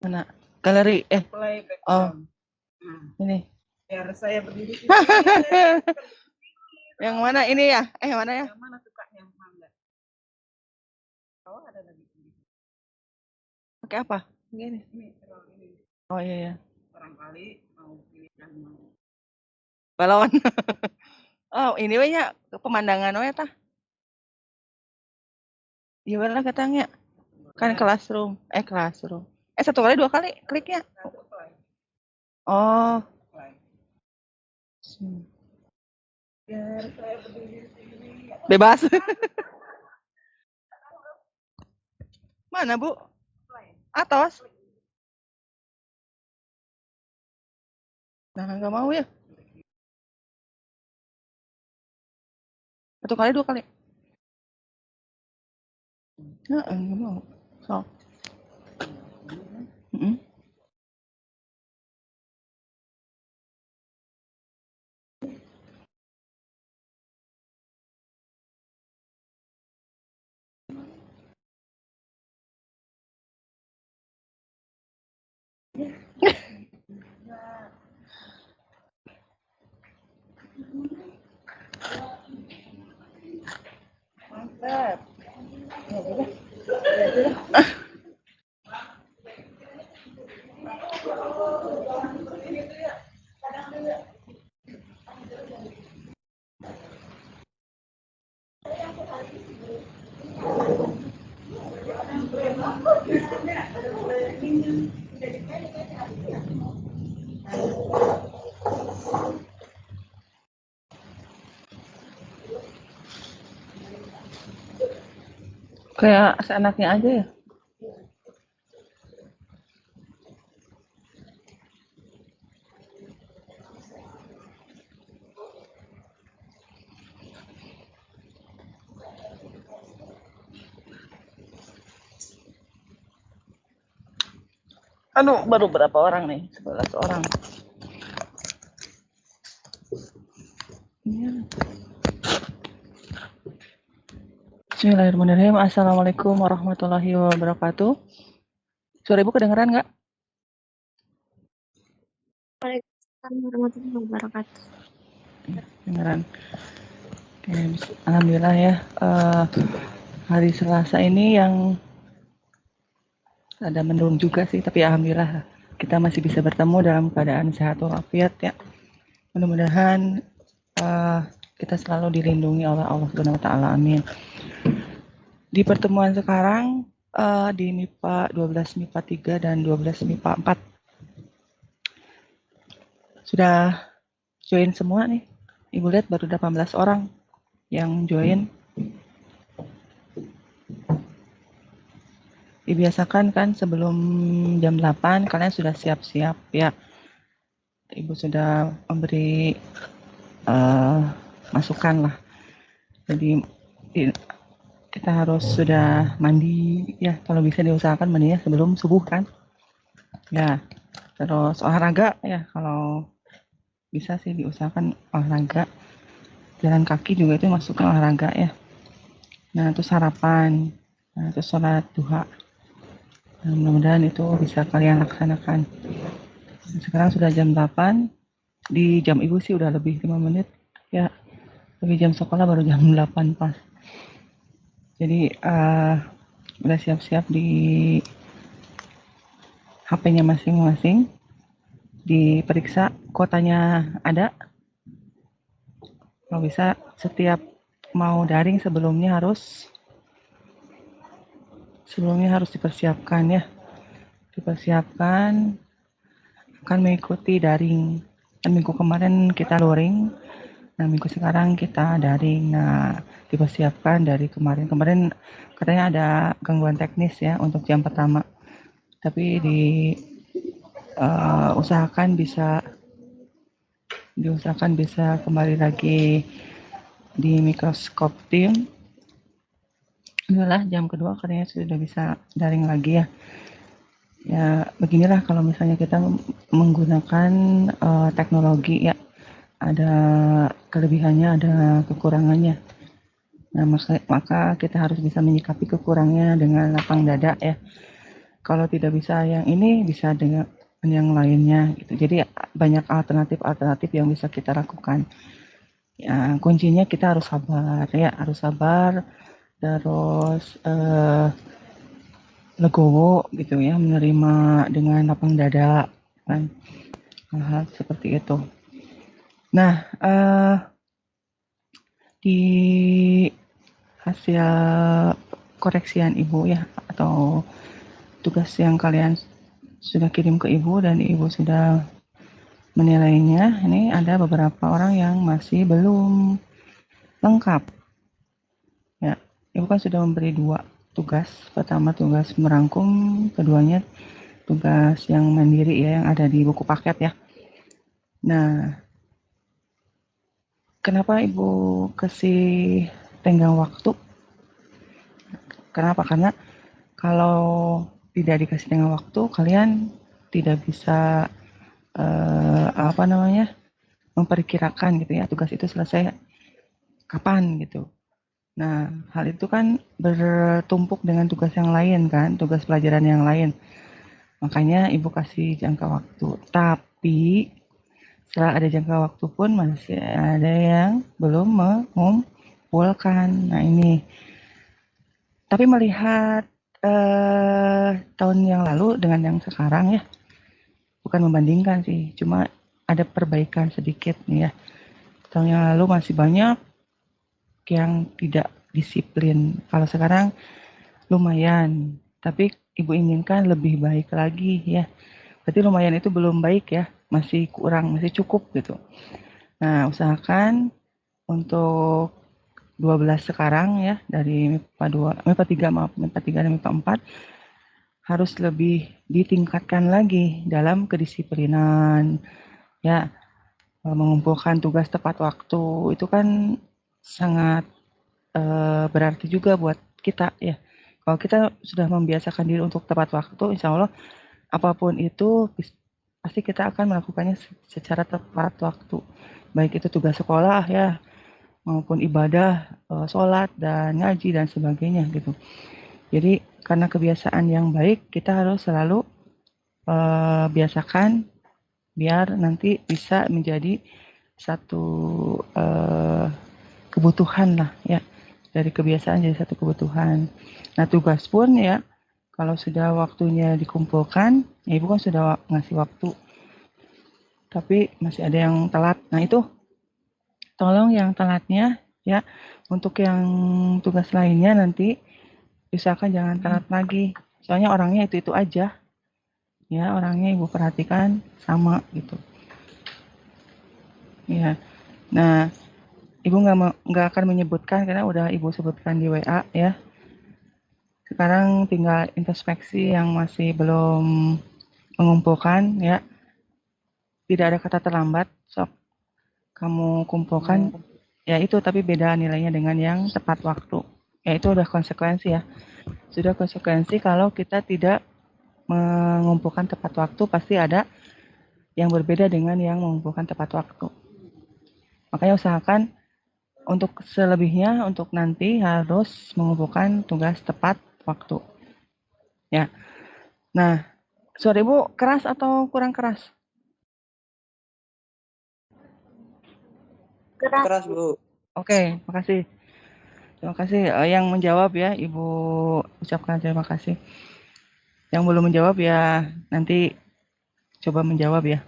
Mana? Galeri. Play Oh, background. ini. Biar saya berdiri di Yang mana ini ya? Mana ya? Yang mana suka yang mangga? Oh, ada lagi. Pakai apa? Gini. Ini kalau ini Oh iya ya. barangkali mau pilih yang mau. Balon. Oh, ini we nya pemandangan we tah. Iya bener katanya. Kan classroom. Classroom. Satu kali, dua kali kliknya. Oh. Biar saya berdiri di sini. Bebas. Mana, Bu? Atas. Nah, nggak mau ya. Satu kali, dua kali. Nggak mau. So. Mantap. Kayak seenaknya aja ya. Aduh, baru berapa orang nih? 11 orang. Iya. Bismillahirrahmanirrahim. Assalamualaikum warahmatullahi wabarakatuh. Suara Ibu kedengeran nggak? Waalaikumsalam warahmatullahi wabarakatuh. Kedengeran. Oke, alhamdulillah ya. Hari Selasa ini yang ada mendung juga sih, tapi alhamdulillah kita masih bisa bertemu dalam keadaan sehat walafiat ya. Mudah-mudahan kita selalu dilindungi oleh Allah Subhanahu wa taala. Amin. Di pertemuan sekarang di MIPA 12, MIPA 3 dan 12 MIPA 4 sudah join semua nih. Ibu lihat baru 18 orang yang join. Dibiasakan kan sebelum jam 8 kalian sudah siap-siap ya. Ibu sudah memberi masukan lah. Jadi kita harus sudah mandi ya, kalau bisa diusahakan mandinya sebelum subuh kan. Ya, terus olahraga ya, kalau bisa sih diusahakan olahraga. Jalan kaki juga itu masukkan olahraga ya. Nah, terus sarapan, terus sholat duha. Nah, mudah-mudahan itu bisa kalian laksanakan. Sekarang sudah jam 8, di jam ibu sih udah lebih 5 menit ya. Tapi jam sekolah baru jam 8 pas. Jadi udah siap-siap di HP-nya masing-masing. Diperiksa kuotanya ada. Kalau bisa setiap mau daring sebelumnya harus dipersiapkan ya. Dipersiapkan akan mengikuti daring. Dan minggu kemarin kita luring. Nah, minggu sekarang kita daring. Nah, dipersiapkan dari kemarin. Kemarin katanya ada gangguan teknis ya untuk jam pertama. Tapi diusahakan bisa kembali lagi di Microsoft Teams. Inilah jam kedua katanya sudah bisa daring lagi ya. Ya, beginilah kalau misalnya kita menggunakan teknologi ya. Ada kelebihannya, ada kekurangannya. Nah, maka kita harus bisa menyikapi kekurangannya dengan lapang dada ya. Kalau tidak bisa yang ini, bisa dengan yang lainnya gitu. Jadi banyak alternatif-alternatif yang bisa kita lakukan. Ya, kuncinya kita harus sabar ya, harus sabar, terus legowo gitu ya, menerima dengan lapang dada kan, hal-hal seperti itu. Nah, di hasil koreksian ibu ya, atau tugas yang kalian sudah kirim ke ibu dan ibu sudah menilainya, ini ada beberapa orang yang masih belum lengkap ya. Ibu kan sudah memberi 2 tugas. Pertama tugas merangkum, keduanya tugas yang mandiri ya, yang ada di buku paket ya. Nah, kenapa ibu kasih tenggang waktu? Kenapa? Karena kalau tidak dikasih tenggang waktu, kalian tidak bisa memperkirakan gitu ya, tugas itu selesai kapan gitu. Nah, hal itu kan bertumpuk dengan tugas yang lain kan, tugas pelajaran yang lain. Makanya ibu kasih jangka waktu. Tapi setelah ada jangka waktu pun masih ada yang belum mengumpulkan. Nah ini. Tapi melihat tahun yang lalu dengan yang sekarang ya, bukan membandingkan sih, cuma ada perbaikan sedikit nih ya. Tahun yang lalu masih banyak yang tidak disiplin. Kalau sekarang lumayan, tapi ibu inginkan lebih baik lagi ya. Berarti lumayan itu belum baik ya, masih kurang, masih cukup gitu. Nah, usahakan untuk 12 sekarang ya, dari MIPA 2, MIPA 3 maaf, MIPA 3 dan MIPA 4 harus lebih ditingkatkan lagi dalam kedisiplinan ya, mengumpulkan tugas tepat waktu itu kan sangat berarti juga buat kita ya. Kalau kita sudah membiasakan diri untuk tepat waktu, insya Allah apapun itu pasti kita akan melakukannya secara tepat waktu. Baik itu tugas sekolah ya, maupun ibadah, sholat dan ngaji dan sebagainya gitu. Jadi karena kebiasaan yang baik, kita harus selalu biasakan biar nanti bisa menjadi satu kebutuhan lah ya, dari kebiasaan jadi satu kebutuhan. Nah tugas pun ya, kalau sudah waktunya dikumpulkan, ya ibu kan sudah ngasih waktu, tapi masih ada yang telat. Nah itu tolong yang telatnya ya, untuk yang tugas lainnya nanti usahakan jangan telat lagi. Soalnya orangnya itu aja ya, orangnya ibu perhatikan sama gitu ya. Nah ibu nggak akan menyebutkan karena udah ibu sebutkan di WA ya. Sekarang tinggal introspeksi yang masih belum mengumpulkan ya. Tidak ada kata terlambat, sok kamu kumpulkan ya itu, tapi beda nilainya dengan yang tepat waktu. Ya itu udah konsekuensi ya. Sudah konsekuensi kalau kita tidak mengumpulkan tepat waktu, pasti ada yang berbeda dengan yang mengumpulkan tepat waktu. Makanya usahakan untuk selebihnya, untuk nanti harus mengumpulkan tugas tepat waktu. Ya. Nah, suara ibu keras atau kurang keras? Keras. Bu. Oke, makasih. Terima kasih. Yang menjawab ya, Ibu ucapkan terima kasih. Yang belum menjawab ya nanti coba menjawab ya.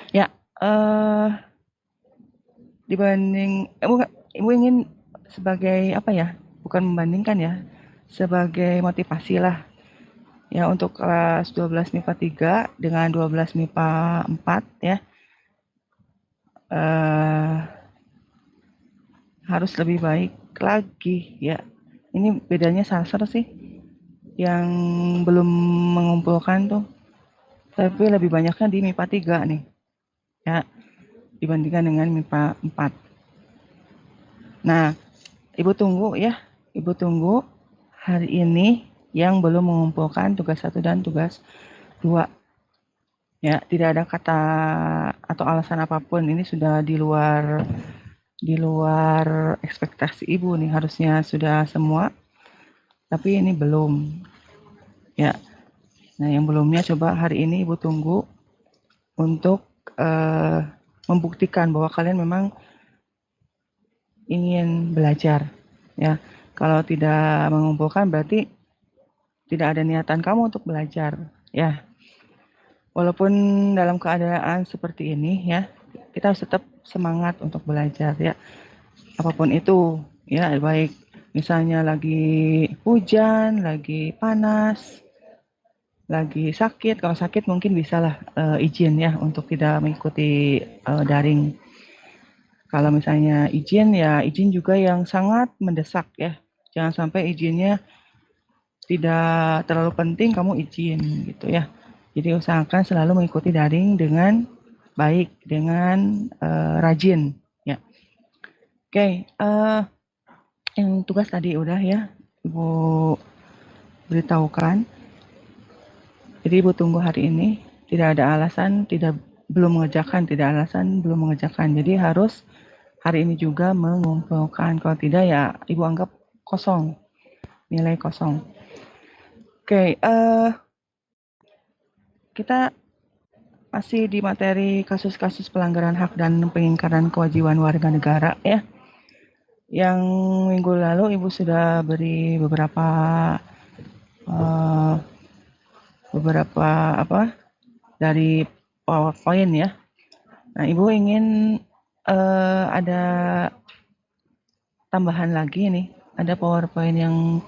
Ya, dibanding ibu ingin sebagai apa ya? Bukan membandingkan ya, sebagai motivasi lah. Ya untuk kelas 12 MIPA 3 dengan 12 MIPA 4 ya. Harus lebih baik lagi ya. Ini bedanya Sasar sih yang belum mengumpulkan tuh, tapi lebih banyaknya di MIPA 3 nih ya, dibandingkan dengan MIPA 4. Nah, ibu tunggu ya, ibu tunggu hari ini yang belum mengumpulkan tugas 1 dan tugas 2 ya. Tidak ada kata atau alasan apapun, ini sudah di luar ekspektasi ibu nih, harusnya sudah semua tapi ini belum Ya. Nah, yang belumnya coba hari ini Ibu tunggu untuk membuktikan bahwa kalian memang ingin belajar. Ya. Kalau tidak mengumpulkan berarti tidak ada niatan kamu untuk belajar. Ya. Walaupun dalam keadaan seperti ini ya, kita harus tetap semangat untuk belajar ya. Apapun itu ya, baik misalnya lagi hujan, lagi panas, lagi sakit. Kalau sakit mungkin bisalah izin ya untuk tidak mengikuti daring. Kalau misalnya izin ya izin juga yang sangat mendesak ya. Jangan sampai izinnya tidak terlalu penting kamu izin gitu ya. Jadi usahakan selalu mengikuti daring dengan baik, dengan rajin ya. Oke, yang tugas tadi udah ya Ibu beritahukan. Jadi Ibu tunggu hari ini, tidak ada alasan belum mengerjakan, tidak alasan belum mengerjakan. Jadi harus hari ini juga mengumpulkan. Kalau tidak ya Ibu anggap kosong, nilai kosong. Oke, kita masih di materi kasus-kasus pelanggaran hak dan pengingkaran kewajiban warga negara ya. Yang minggu lalu Ibu sudah beri beberapa apa dari PowerPoint ya. Nah, Ibu ingin ada tambahan lagi nih, ada PowerPoint yang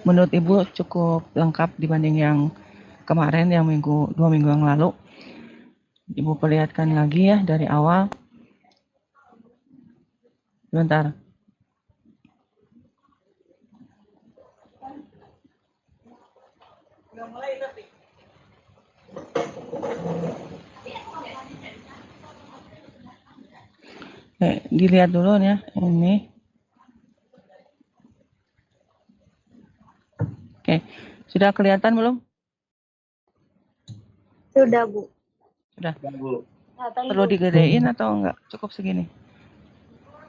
menurut Ibu cukup lengkap dibanding yang kemarin, yang 2 minggu yang lalu. Ibu perlihatkan lagi ya dari awal. Sebentar. Dilihat dulu ya ini. Oke, sudah kelihatan belum? Sudah, Bu. Sudah. Perlu digedein atau enggak? Cukup segini.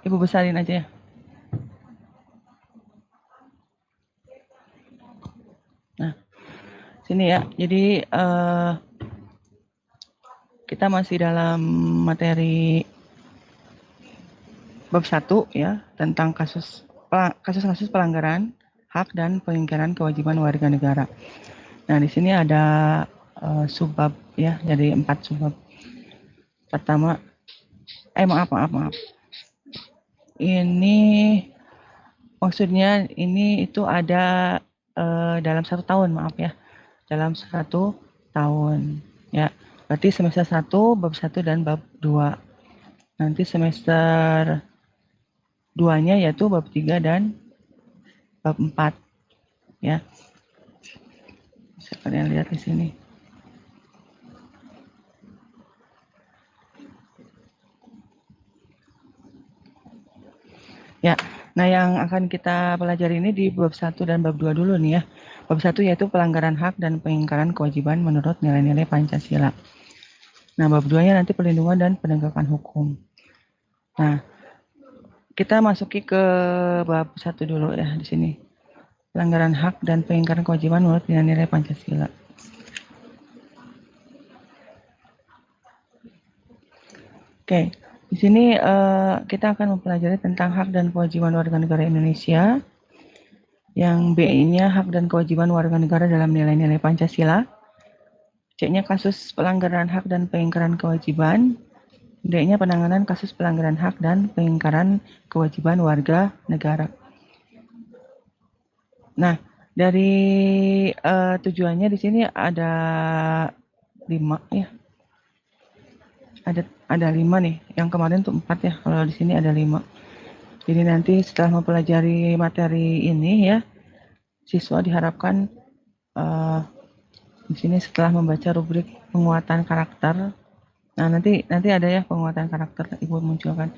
Ibu besarin aja ya. Nah, sini ya. Jadi kita masih dalam materi bab 1 ya, tentang kasus-kasus pelanggaran hak dan pengingkaran kewajiban warga negara. Nah, di sini ada subbab ya, jadi 4 subbab. Pertama, maaf. Ini maksudnya ini itu ada dalam 1 tahun, maaf ya. Dalam 1 tahun ya. Berarti semester 1, bab 1 dan bab 2. Nanti semester 2-nya yaitu bab 3 dan bab 4 ya. Bisa kalian lihat di sini. Ya, nah yang akan kita pelajari ini di bab 1 dan bab 2 dulu nih ya. Bab 1 yaitu pelanggaran hak dan pengingkaran kewajiban menurut nilai-nilai Pancasila. Nah, bab 2-nya nanti perlindungan dan penegakan hukum. Nah, kita masuki ke bab 1 dulu ya di sini. Pelanggaran hak dan pengingkaran kewajiban menurut nilai-nilai Pancasila. Oke, di sini kita akan mempelajari tentang hak dan kewajiban warga negara Indonesia. Yang B-nya hak dan kewajiban warga negara dalam nilai-nilai Pancasila. C-nya kasus pelanggaran hak dan pengingkaran kewajiban. D-nya penanganan kasus pelanggaran hak dan pengingkaran kewajiban warga negara. Nah, dari tujuannya di sini ada 5 ya. Ada 5 nih. Yang kemarin tuh 4 ya. Kalau di sini ada 5. Jadi nanti setelah mempelajari materi ini ya, siswa diharapkan di sini setelah membaca rubrik penguatan karakter. Nah, nanti ada ya penguatan karakter Ibu munculkan.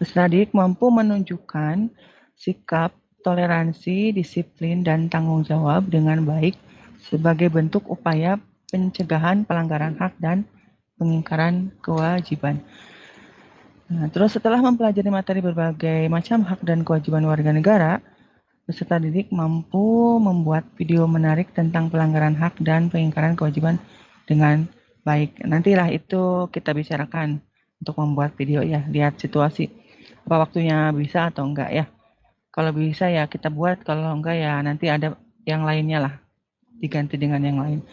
Peserta didik mampu menunjukkan sikap toleransi, disiplin, dan tanggung jawab dengan baik sebagai bentuk upaya pencegahan pelanggaran hak dan pengingkaran kewajiban. Nah, terus setelah mempelajari materi berbagai macam hak dan kewajiban warga negara, peserta didik mampu membuat video menarik tentang pelanggaran hak dan pengingkaran kewajiban dengan baik. Nantilah itu kita bicarakan untuk membuat video ya, lihat situasi apa waktunya bisa atau enggak ya. Kalau bisa ya kita buat, kalau enggak ya nanti ada yang lainnya lah, diganti dengan yang lain.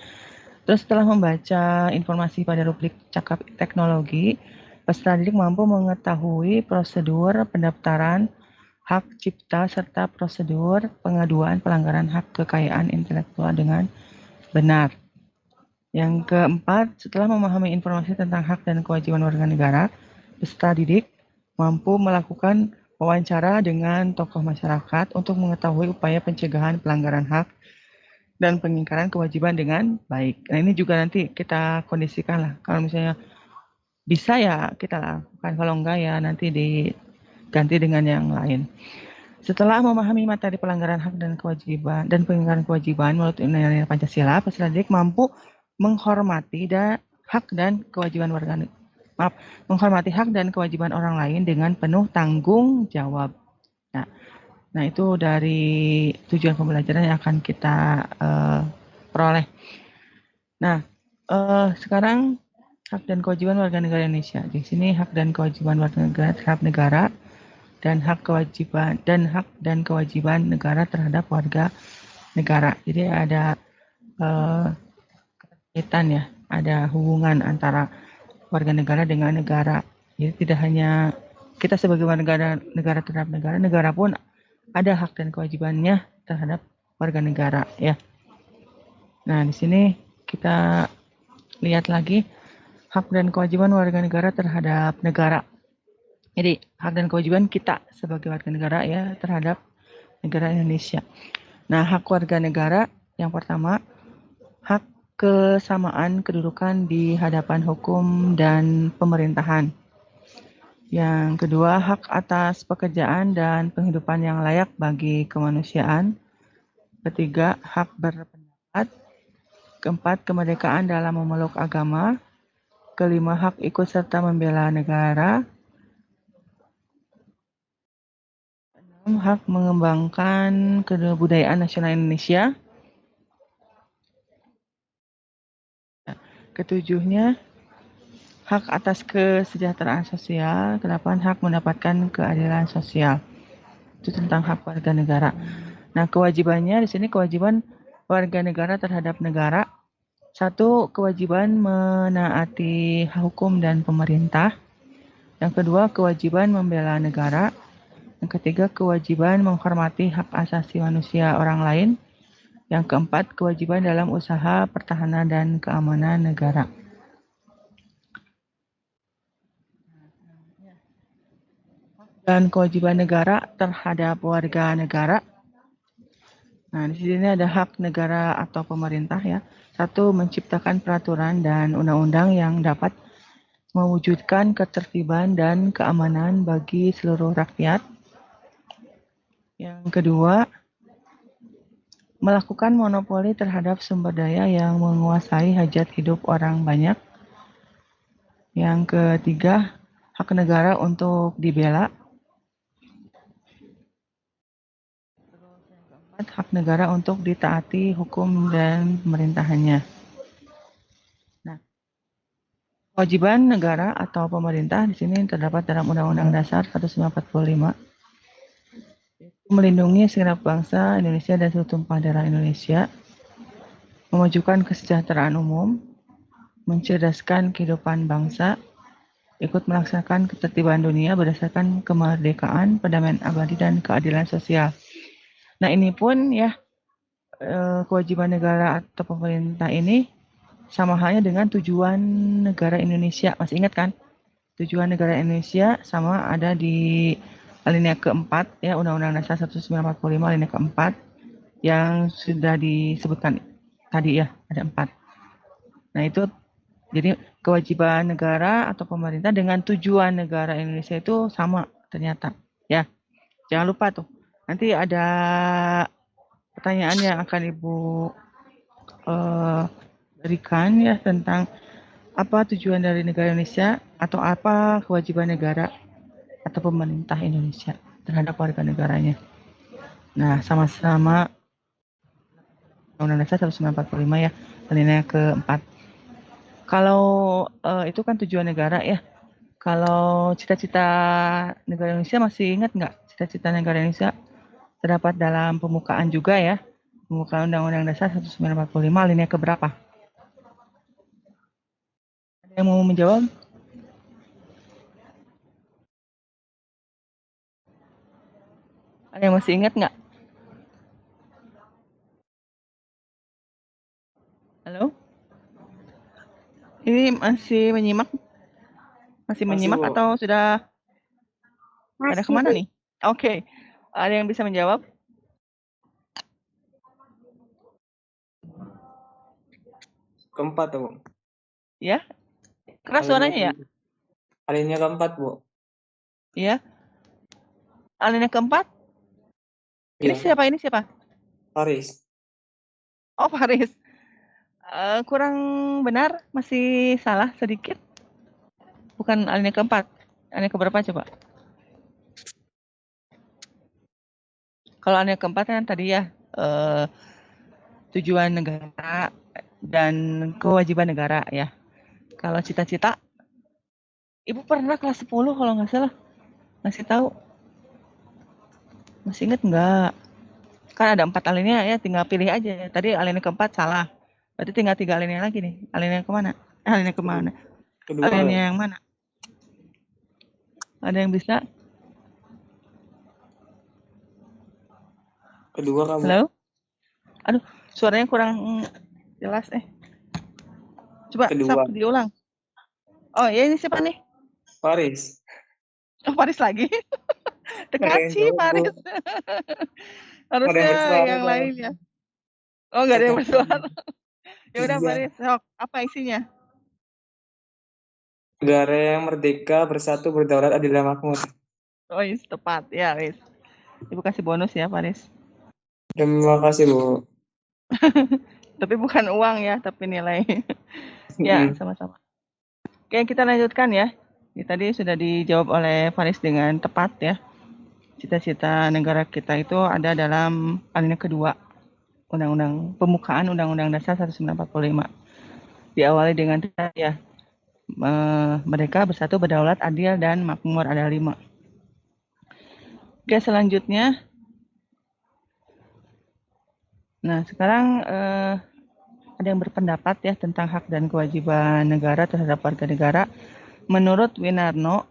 Terus setelah membaca informasi pada rubrik cakap teknologi, peserta didik mampu mengetahui prosedur pendaftaran hak cipta serta prosedur pengaduan pelanggaran hak kekayaan intelektual dengan benar. Yang keempat, setelah memahami informasi tentang hak dan kewajiban warga negara, peserta didik mampu melakukan wawancara dengan tokoh masyarakat untuk mengetahui upaya pencegahan pelanggaran hak dan pengingkaran kewajiban dengan baik. Nah, ini juga nanti kita kondisikan lah. Kalau misalnya bisa ya kita lakukan, kalau enggak ya nanti diganti dengan yang lain. Setelah memahami materi pelanggaran hak dan kewajiban dan pengingkaran kewajiban menurut Undang-Undang Pancasila, peserta didik mampu menghormati hak dan kewajiban menghormati hak dan kewajiban orang lain dengan penuh tanggung jawab. Nah, itu dari tujuan pembelajaran yang akan kita peroleh. Nah, sekarang hak dan kewajiban warga negara Indonesia. Di sini hak dan kewajiban warga negara terhadap negara dan hak dan kewajiban negara terhadap warga negara. Jadi ada kaitan ya, ada hubungan antara warga negara dengan negara. Jadi tidak hanya kita sebagai warga negara terhadap negara, negara pun ada hak dan kewajibannya terhadap warga negara ya. Nah, di sini kita lihat lagi hak dan kewajiban warga negara terhadap negara. Jadi, hak dan kewajiban kita sebagai warga negara ya terhadap negara Indonesia. Nah, hak warga negara yang pertama, hak kesamaan kedudukan di hadapan hukum dan pemerintahan. Yang kedua, hak atas pekerjaan dan penghidupan yang layak bagi kemanusiaan. Ketiga, hak berpendapat. Keempat, kemerdekaan dalam memeluk agama. Kelima, hak ikut serta membela negara. Hak mengembangkan kebudayaan nasional Indonesia. Ketujuhnya, hak atas kesejahteraan sosial. Kedelapan, hak mendapatkan keadilan sosial. Itu tentang hak warga negara. Nah, kewajibannya di sini kewajiban warga negara terhadap negara. Satu, kewajiban menaati hukum dan pemerintah. Yang kedua, kewajiban membela negara. Yang ketiga, kewajiban menghormati hak asasi manusia orang lain. Yang keempat, kewajiban dalam usaha pertahanan dan keamanan negara. Dan kewajiban negara terhadap warga negara. Nah, di sini ada hak negara atau pemerintah ya. Satu, menciptakan peraturan dan undang-undang yang dapat mewujudkan ketertiban dan keamanan bagi seluruh rakyat. Yang kedua, melakukan monopoli terhadap sumber daya yang menguasai hajat hidup orang banyak. Yang ketiga, hak negara untuk dibela. Yang keempat, hak negara untuk ditaati hukum dan pemerintahannya. Nah, kewajiban negara atau pemerintah di sini terdapat dalam Undang-Undang Dasar 1945. Melindungi segenap bangsa Indonesia dan seluruh tumpah darah Indonesia, memajukan kesejahteraan umum, mencerdaskan kehidupan bangsa, ikut melaksanakan ketertiban dunia berdasarkan kemerdekaan, perdamaian abadi, dan keadilan sosial. Nah, ini pun ya kewajiban negara atau pemerintah ini sama halnya dengan tujuan negara Indonesia. Masih ingat kan? Tujuan negara Indonesia sama ada di alinea keempat ya Undang-Undang Dasar 1945 alinea keempat yang sudah disebutkan tadi ya, ada 4. Nah, itu jadi kewajiban negara atau pemerintah dengan tujuan negara Indonesia itu sama ternyata ya. Jangan lupa tuh. Nanti ada pertanyaan yang akan Ibu berikan ya tentang apa tujuan dari negara Indonesia atau apa kewajiban negara atau pemerintah Indonesia terhadap warga negaranya. Nah, sama-sama Undang-Undang Dasar 1945 ya, alinea keempat. Kalau itu kan tujuan negara ya. Kalau cita-cita negara Indonesia masih ingat nggak? Cita-cita negara Indonesia terdapat dalam pembukaan juga ya. Pembukaan Undang-Undang Dasar 1945 alinea keberapa? Ada yang mau menjawab? Ada yang masih ingat nggak? Halo? Ini masih menyimak? Masih Masih, menyimak Bu. atau sudah pada Masih, kemana Bu. nih? Oke. Ada yang bisa menjawab? Keempat, Bu. Ya? Keras suaranya ya? Alinea keempat, Bu. Iya. Alinea keempat? Ini Iya, siapa? Ini siapa? Paris. Oh, Faris. Kurang benar, masih salah sedikit. Bukan alinea keempat. Alinea keberapa coba? Kalau alinea keempat kan tadi ya, tujuan negara dan kewajiban negara ya. Kalau cita-cita, Ibu pernah kelas 10 kalau nggak salah ngasih tahu. Masih inget nggak? Kan ada 4 alinea ya, tinggal pilih aja. Tadi alinea keempat salah. Berarti tinggal 3 alinea lagi nih. Alinea kemana? Alinea kemana? Kedua, Alinea yang mana? Ada yang bisa? kedua kamu. Halo? Aduh, suaranya kurang jelas Coba Kedua, diulang. Oh, ya ini siapa nih? Paris. Oh, Faris lagi. Nggak ada yang Tekaci jawab, Bu. Faris. Nggak ada yang Harusnya bersuara, yang Bu. lain ya. Oh, nggak ada yang bersuara. Ya udah Iya. Faris, sok. Apa isinya? Negara yang merdeka, bersatu, berdaulat, adil dan makmur. Oh, yes, tepat. Ya, Faris. Ibu kasih bonus ya, Faris. Terima kasih, Bu. Tapi bukan uang ya, tapi nilai. Ya, sama-sama. Oke, kita lanjutkan ya. Ini tadi sudah dijawab oleh Faris dengan tepat ya. Cita-cita negara kita itu ada dalam alinea kedua Undang-Undang Pembukaan Undang-Undang Dasar 1945. Diawali dengan ya, mereka bersatu, berdaulat, adil, dan makmur, ada 5. Oke, selanjutnya. Nah, sekarang ada yang berpendapat ya tentang hak dan kewajiban negara terhadap warga negara. Menurut Winarno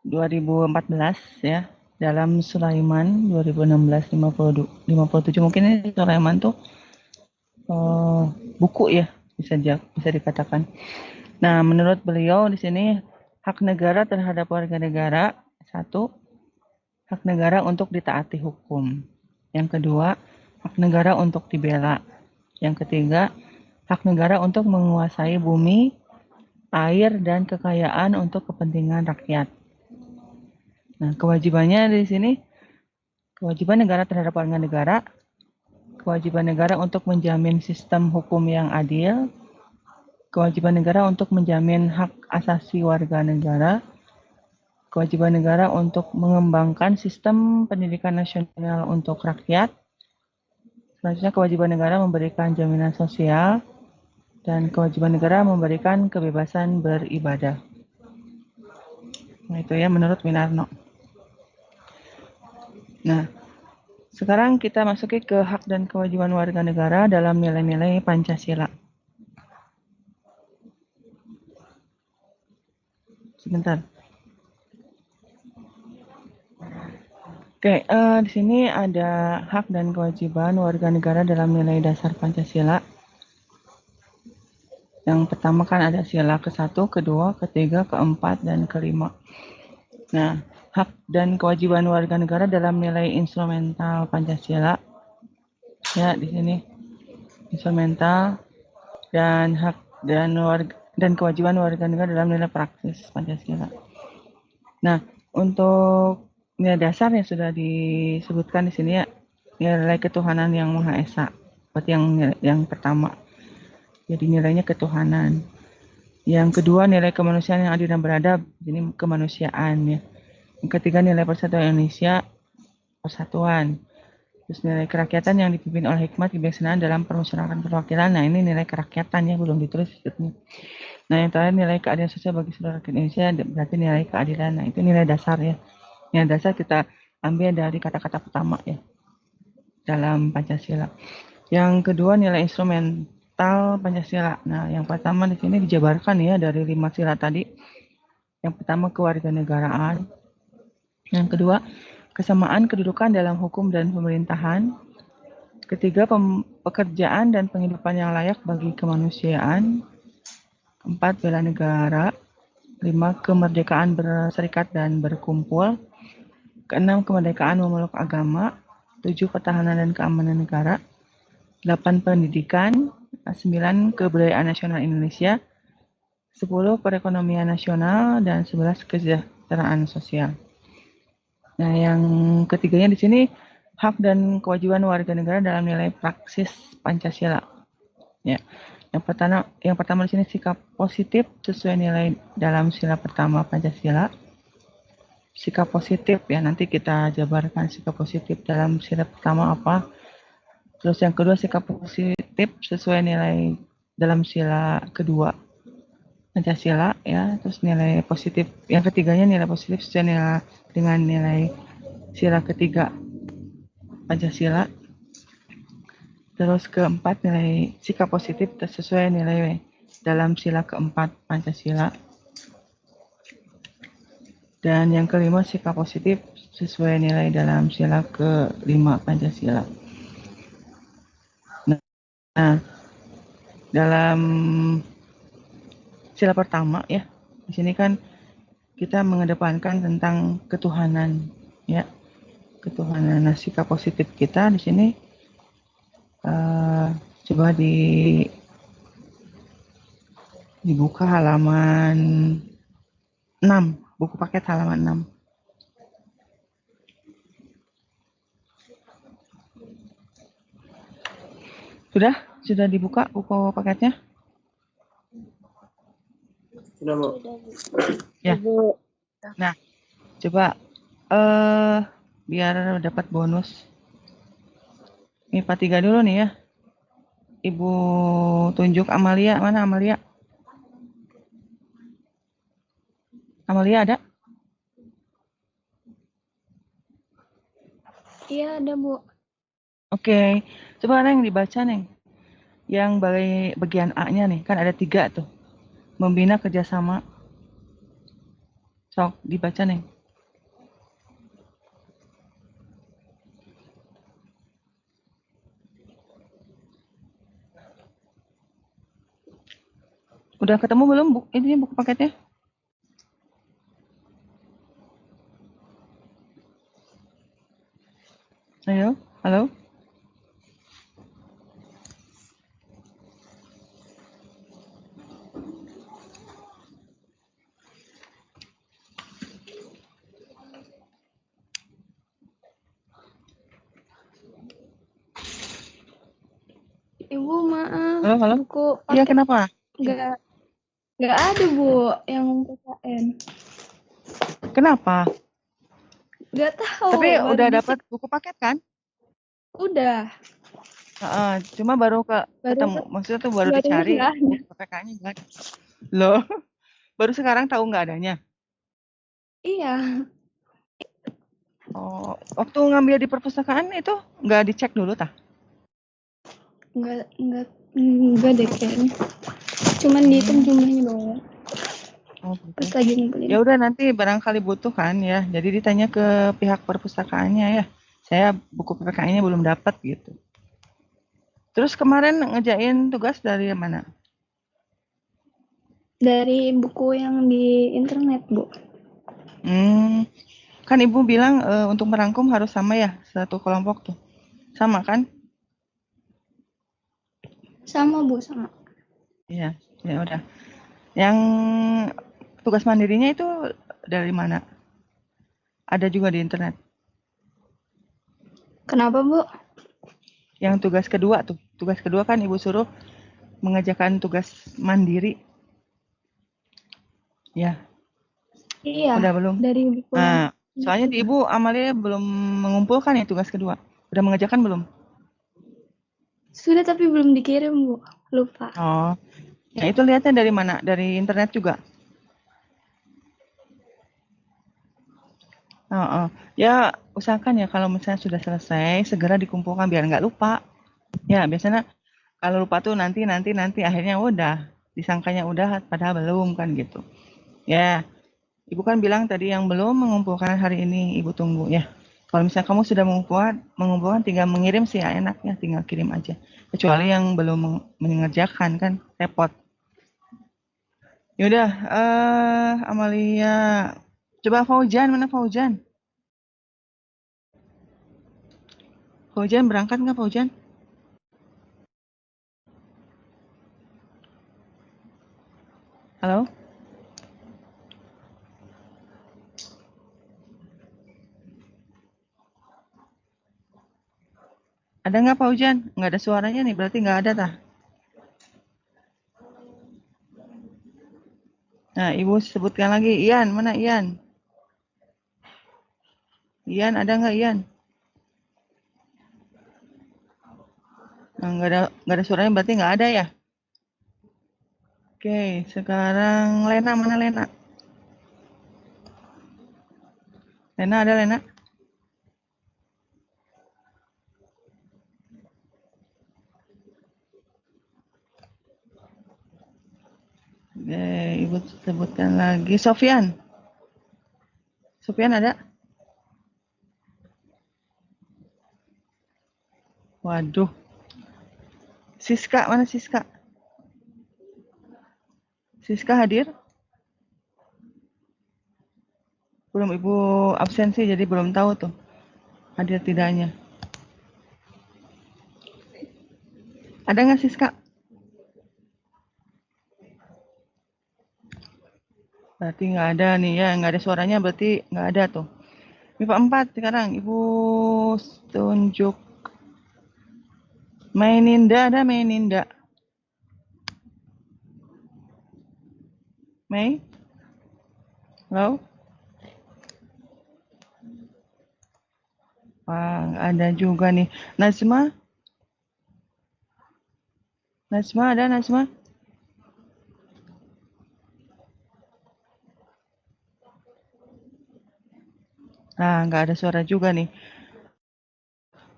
2014 ya, dalam Sulaiman 2016 57, mungkin ini Sulaiman tuh buku ya, bisa dikatakan. Nah, menurut beliau di sini hak negara terhadap warga negara, 1, hak negara untuk ditaati hukum. Yang kedua, hak negara untuk dibela. Yang ketiga, hak negara untuk menguasai bumi, air, dan kekayaan untuk kepentingan rakyat. Nah, kewajibannya di sini, kewajiban negara terhadap warga negara, kewajiban negara untuk menjamin sistem hukum yang adil, kewajiban negara untuk menjamin hak asasi warga negara, kewajiban negara untuk mengembangkan sistem pendidikan nasional untuk rakyat, selanjutnya kewajiban negara memberikan jaminan sosial, dan kewajiban negara memberikan kebebasan beribadah. Nah, itu ya menurut Winarno. Nah, sekarang kita masuki ke hak dan kewajiban warga negara dalam nilai-nilai Pancasila. Sebentar. Oke, di sini ada hak dan kewajiban warga negara dalam nilai dasar Pancasila. Yang pertama kan ada sila ke-1, kedua, ketiga, keempat, dan kelima. Nah, hak dan kewajiban warga negara dalam nilai instrumental Pancasila. Ya, di sini instrumental dan hak dan kewajiban warga negara dalam nilai praktis Pancasila. Nah, untuk nilai dasar yang sudah disebutkan di sini ya, nilai ketuhanan yang Maha Esa. Berarti yang pertama. Jadi nilainya ketuhanan. Yang kedua nilai kemanusiaan yang adil dan beradab. Ini kemanusiaan ya. Yang ketiga nilai persatuan Indonesia. persatuan. Terus nilai kerakyatan yang dipimpin oleh hikmat kebijaksanaan dalam permusyawaratan perwakilan. Nah, ini nilai kerakyatan ya, belum ditulis maksudnya. Nah, yang terakhir nilai keadilan sosial bagi seluruh rakyat Indonesia, berarti nilai keadilan. Nah, itu nilai dasar ya. Nilai dasar kita ambil dari kata-kata pertama ya dalam Pancasila. Yang kedua nilai instrumental Pancasila. Nah, yang pertama di sini dijabarkan ya dari 5 sila tadi. Yang pertama kewarganegaraan. Yang kedua kesamaan kedudukan dalam hukum dan pemerintahan. Ketiga pekerjaan dan penghidupan yang layak bagi kemanusiaan. 4 bela negara. 5 kemerdekaan berserikat dan berkumpul. 6 kemerdekaan memeluk agama. 7 pertahanan dan keamanan negara. 8 pendidikan, 9 kebudayaan nasional Indonesia, 10 perekonomian nasional, dan 11 kesejahteraan sosial. Nah, yang ketiganya di sini hak dan kewajiban warga negara dalam nilai praksis Pancasila. Ya. Yang pertama di sini sikap positif sesuai nilai dalam sila pertama Pancasila. Sikap positif ya, nanti kita jabarkan sikap positif dalam sila pertama apa. Terus yang kedua sikap positif sesuai nilai dalam sila kedua Pancasila ya. Terus nilai positif yang ketiganya nilai positif sesuai nilai dengan nilai sila ketiga Pancasila. Terus keempat nilai sikap positif sesuai nilai dalam sila keempat Pancasila. Dan yang kelima sikap positif sesuai nilai dalam sila kelima Pancasila. Nah, dalam sila pertama ya, di sini kan kita mengedepankan tentang ketuhanan ya, ketuhanan. Nah, sikap positif kita di sini coba dibuka halaman 6, buku paket halaman 6. Sudah dibuka buku paketnya? Sudah, Bu. Ya. Nah, coba biar dapat bonus. MIPA 3 dulu nih ya. Ibu tunjuk Amalia, mana Amalia? Amalia ada? Iya ada Bu. Oke, coba Neng dibaca Neng. Yang bagian A-nya nih, kan ada 3 tuh. Membina kerjasama. Sok dibaca Neng. Udah ketemu belum ini buku paketnya? Ayo, halo? Ibu maaf. Halo? Buku Iya, paket kenapa? nggak ada Bu yang PKN. Kenapa? Nggak tahu. Tapi baru udah dapat buku paket kan? Udah. Cuma baru ketemu. Maksudnya tuh baru dicari buku PPK-nya kan? Loh, baru sekarang tahu nggak adanya? Iya. Oh, waktu ngambil di perpustakaan itu nggak dicek dulu tah? Enggak deh kayaknya. Cuman dihitung jumlahnya doang. Oh, gitu. Terus lagi ngumpulin. Ya udah nanti barangkali butuh kan ya. Jadi ditanya ke pihak perpustakaannya ya. Saya buku PPK-nya belum dapat gitu. Terus kemarin ngejain tugas dari mana? Dari buku yang di internet, Bu. Kan Ibu bilang untuk merangkum harus sama ya, satu kelompok tuh. Sama kan? Sama, Bu, sama. Iya, ya udah. Yang tugas mandirinya itu dari mana? Ada juga di internet. Kenapa, Bu? Yang tugas kedua tuh. Tugas kedua kan Ibu suruh mengerjakan tugas mandiri. Ya. Iya. Udah belum? Dari buku. Nah, Soalnya di Ibu Amalia belum mengumpulkan ya tugas kedua. Udah mengerjakan belum? Sudah tapi belum dikirim, Bu. Lupa. Oh, ya itu lihatnya dari mana? Dari internet juga. Oh, ya usahakan ya kalau misalnya sudah selesai segera dikumpulkan biar nggak lupa. Ya biasanya kalau lupa tuh nanti akhirnya udah disangkanya udah padahal belum kan gitu. Ya, Ibu kan bilang tadi yang belum mengumpulkan hari ini Ibu tunggu ya. Kalau misalnya kamu sudah mengumpulkan tinggal mengirim sih ya enak ya, tinggal kirim aja. Kecuali yang belum mengerjakan kan repot. Yaudah, Amalia. Coba Faujan, mana Faujan? Faujan berangkat nggak Faujan? Halo? Ada nggak Faujan? Nggak ada suaranya nih, berarti nggak ada tah. Nah, Ibu sebutkan lagi. Ian, mana Ian? Ian, ada nggak Ian? Nah, nggak ada suaranya, berarti nggak ada ya? Oke, sekarang Lena, mana Lena? Lena ada Lena? Ibu sebutkan lagi. Sofian. Sofian ada? Waduh. Siska, mana Siska? Siska hadir? Belum Ibu absen sih, jadi belum tahu tuh hadir tidaknya. Ada nggak Siska? Berarti nggak ada nih ya, nggak ada suaranya berarti nggak ada tuh. MIPA 4 sekarang Ibu tunjuk. Maininda ada Maininda? Mei? Halo? Wah, nggak ada juga nih. Najma? Najma ada Najma? Nah, nggak ada suara juga nih.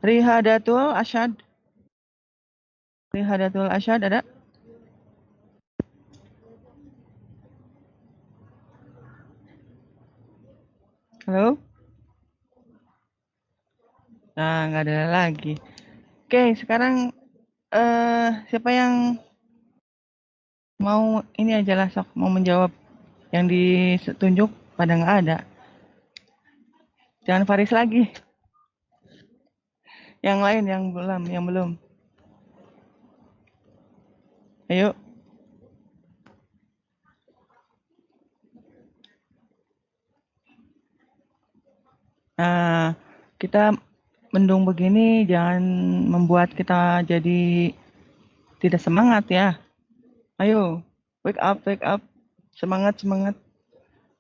Rihadatul Asyad? Rihadatul Asyad ada? Halo? Nah, nggak ada lagi. Oke, sekarang siapa yang mau ini aja lah sok mau menjawab yang ditunjuk pada nggak ada. Jangan Faris lagi. Yang lain yang belum. Ayo. Nah, kita mendung begini jangan membuat kita jadi tidak semangat ya. Ayo, wake up. Semangat, semangat.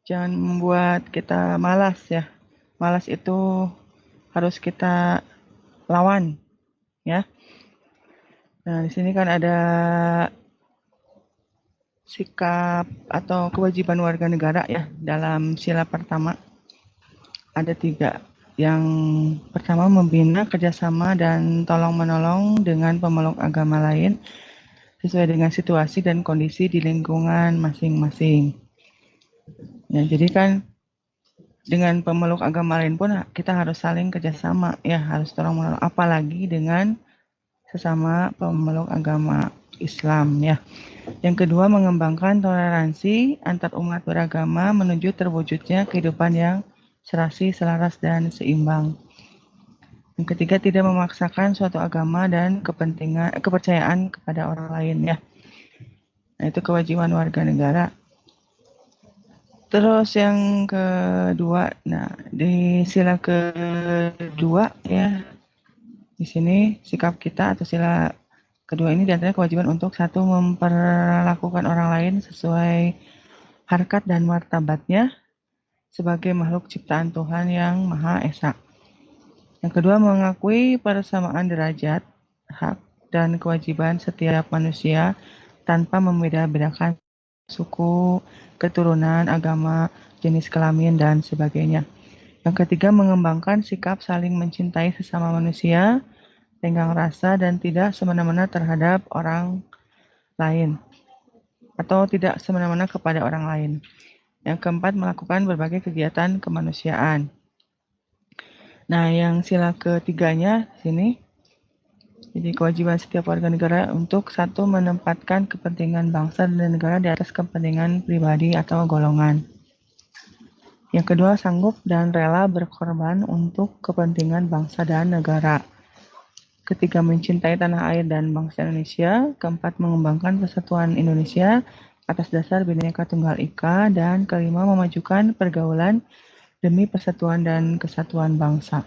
Jangan membuat kita malas ya. Malas itu harus kita lawan ya. Nah, di sini kan ada sikap atau kewajiban warga negara ya dalam sila pertama. Ada 3. Yang pertama membina kerjasama dan tolong-menolong dengan pemeluk agama lain sesuai dengan situasi dan kondisi di lingkungan masing-masing. Ya, jadi kan dengan pemeluk agama lain pun kita harus saling kerjasama, ya harus tolong-menolong. Apalagi dengan sesama pemeluk agama Islam, ya. Yang kedua mengembangkan toleransi antar umat beragama menuju terwujudnya kehidupan yang serasi, selaras, dan seimbang. Yang ketiga, tidak memaksakan suatu agama dan kepercayaan kepada orang lain ya. Nah, itu kewajiban warga negara. Terus yang kedua, nah di sila kedua ya, di sini sikap kita atau sila kedua ini diantaranya kewajiban untuk satu memperlakukan orang lain sesuai harkat dan martabatnya. sebagai makhluk ciptaan Tuhan yang Maha Esa. Yang kedua, mengakui persamaan derajat, hak, dan kewajiban setiap manusia tanpa membeda-bedakan suku, keturunan, agama, jenis kelamin, dan sebagainya. Yang ketiga, mengembangkan sikap saling mencintai sesama manusia, tenggang rasa, dan tidak semena-mena terhadap orang lain, atau tidak semena-mena kepada orang lain. Yang keempat, melakukan berbagai kegiatan kemanusiaan. Nah, yang sila ketiganya sini, jadi kewajiban setiap warga negara untuk satu, menempatkan kepentingan bangsa dan negara di atas kepentingan pribadi atau golongan. Yang kedua, sanggup dan rela berkorban untuk kepentingan bangsa dan negara. Ketiga, mencintai tanah air dan bangsa Indonesia. Keempat, mengembangkan persatuan Indonesia atas dasar Bhinneka Tunggal Ika. Dan kelima, memajukan pergaulan demi persatuan dan kesatuan bangsa.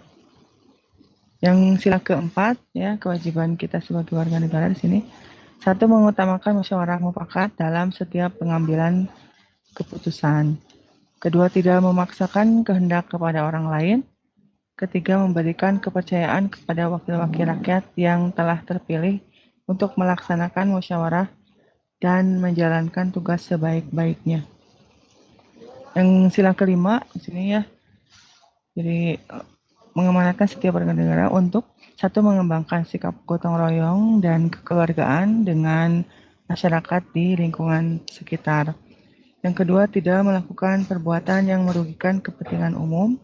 Yang sila keempat, ya, kewajiban kita sebagai warga negara di sini. Satu, mengutamakan musyawarah mufakat dalam setiap pengambilan keputusan. Kedua, tidak memaksakan kehendak kepada orang lain. Ketiga, memberikan kepercayaan kepada wakil-wakil rakyat yang telah terpilih untuk melaksanakan musyawarah dan menjalankan tugas sebaik-baiknya. Yang sila kelima di sini ya, jadi mengamanatkan setiap warga negara untuk satu, mengembangkan sikap gotong royong dan kekeluargaan dengan masyarakat di lingkungan sekitar. Yang kedua, tidak melakukan perbuatan yang merugikan kepentingan umum.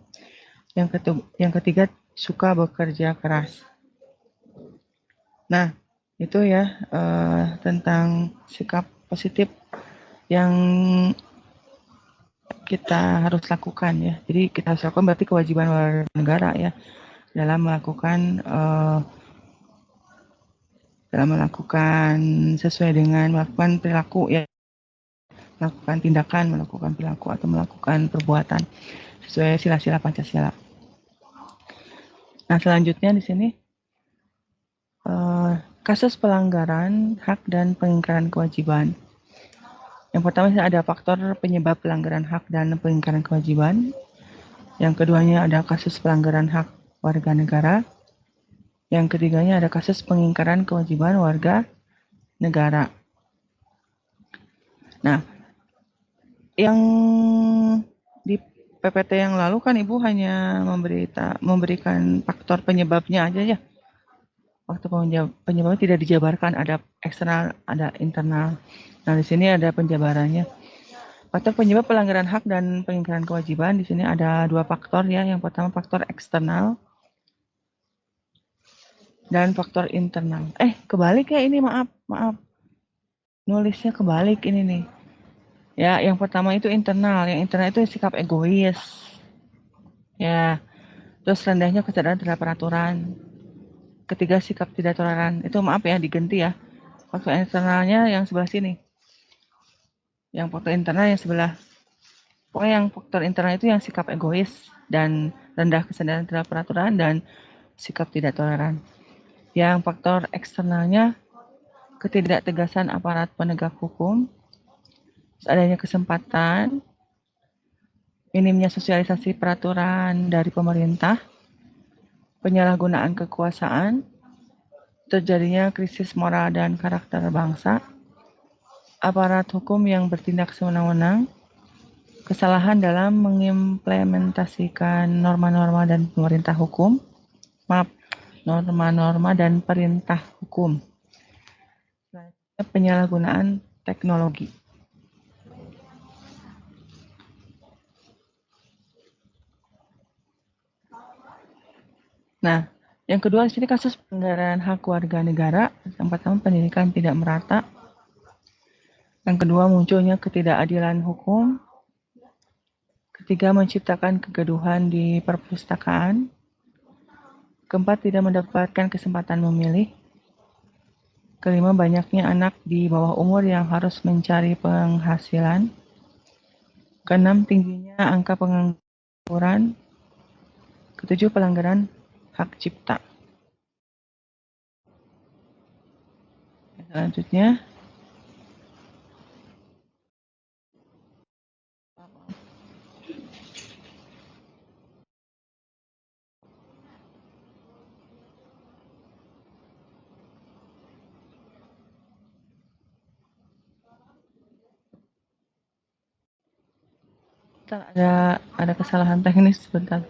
Yang ketiga, suka bekerja keras. Nah, itu ya tentang sikap positif yang kita harus lakukan ya. Jadi kita harus lakukan berarti kewajiban warga negara ya dalam melakukan sesuai dengan melakukan perilaku ya, melakukan tindakan, melakukan perilaku atau melakukan perbuatan sesuai sila-sila Pancasila. Nah, selanjutnya di sini kasus pelanggaran hak dan pengingkaran kewajiban. Yang pertama ada faktor penyebab pelanggaran hak dan pengingkaran kewajiban. Yang keduanya ada kasus pelanggaran hak warga negara. Yang ketiganya ada kasus pengingkaran kewajiban warga negara. Nah, yang di PPT yang lalu kan Ibu hanya memberikan faktor penyebabnya aja ya. Faktor penyebabnya tidak dijabarkan, ada eksternal, ada internal. Nah, di sini ada penjabarannya. Faktor penyebab pelanggaran hak dan pengingkaran kewajiban di sini ada dua faktor ya. Yang pertama faktor eksternal dan faktor internal. Kebalik ya ini, maaf. Nulisnya kebalik ini nih. Ya, yang pertama itu internal. Yang internal itu sikap egois. Ya, terus rendahnya kesadaran terhadap peraturan. Ketiga, sikap tidak toleran. Itu maaf ya, diganti ya. Faktor eksternalnya yang sebelah sini. Yang faktor internal yang sebelah. Pokoknya yang faktor internal itu yang sikap egois dan rendah kesadaran terhadap peraturan dan sikap tidak toleran. Yang faktor eksternalnya ketidaktegasan aparat penegak hukum, adanya kesempatan, minimnya sosialisasi peraturan dari pemerintah, penyalahgunaan kekuasaan, terjadinya krisis moral dan karakter bangsa, aparat hukum yang bertindak sewenang-wenang, kesalahan dalam mengimplementasikan norma-norma dan norma-norma dan perintah hukum. Penyalahgunaan teknologi. Nah, yang kedua di sini kasus pelanggaran hak warga negara. Yang pertama, pendidikan tidak merata. Yang kedua, munculnya ketidakadilan hukum. Ketiga, menciptakan kegaduhan di perpustakaan. Keempat, tidak mendapatkan kesempatan memilih. Kelima, banyaknya anak di bawah umur yang harus mencari penghasilan. Keenam, tingginya angka pengangguran. Ketujuh, pelanggaran hak cipta. Selanjutnya, Bentar, ada kesalahan teknis sebentar.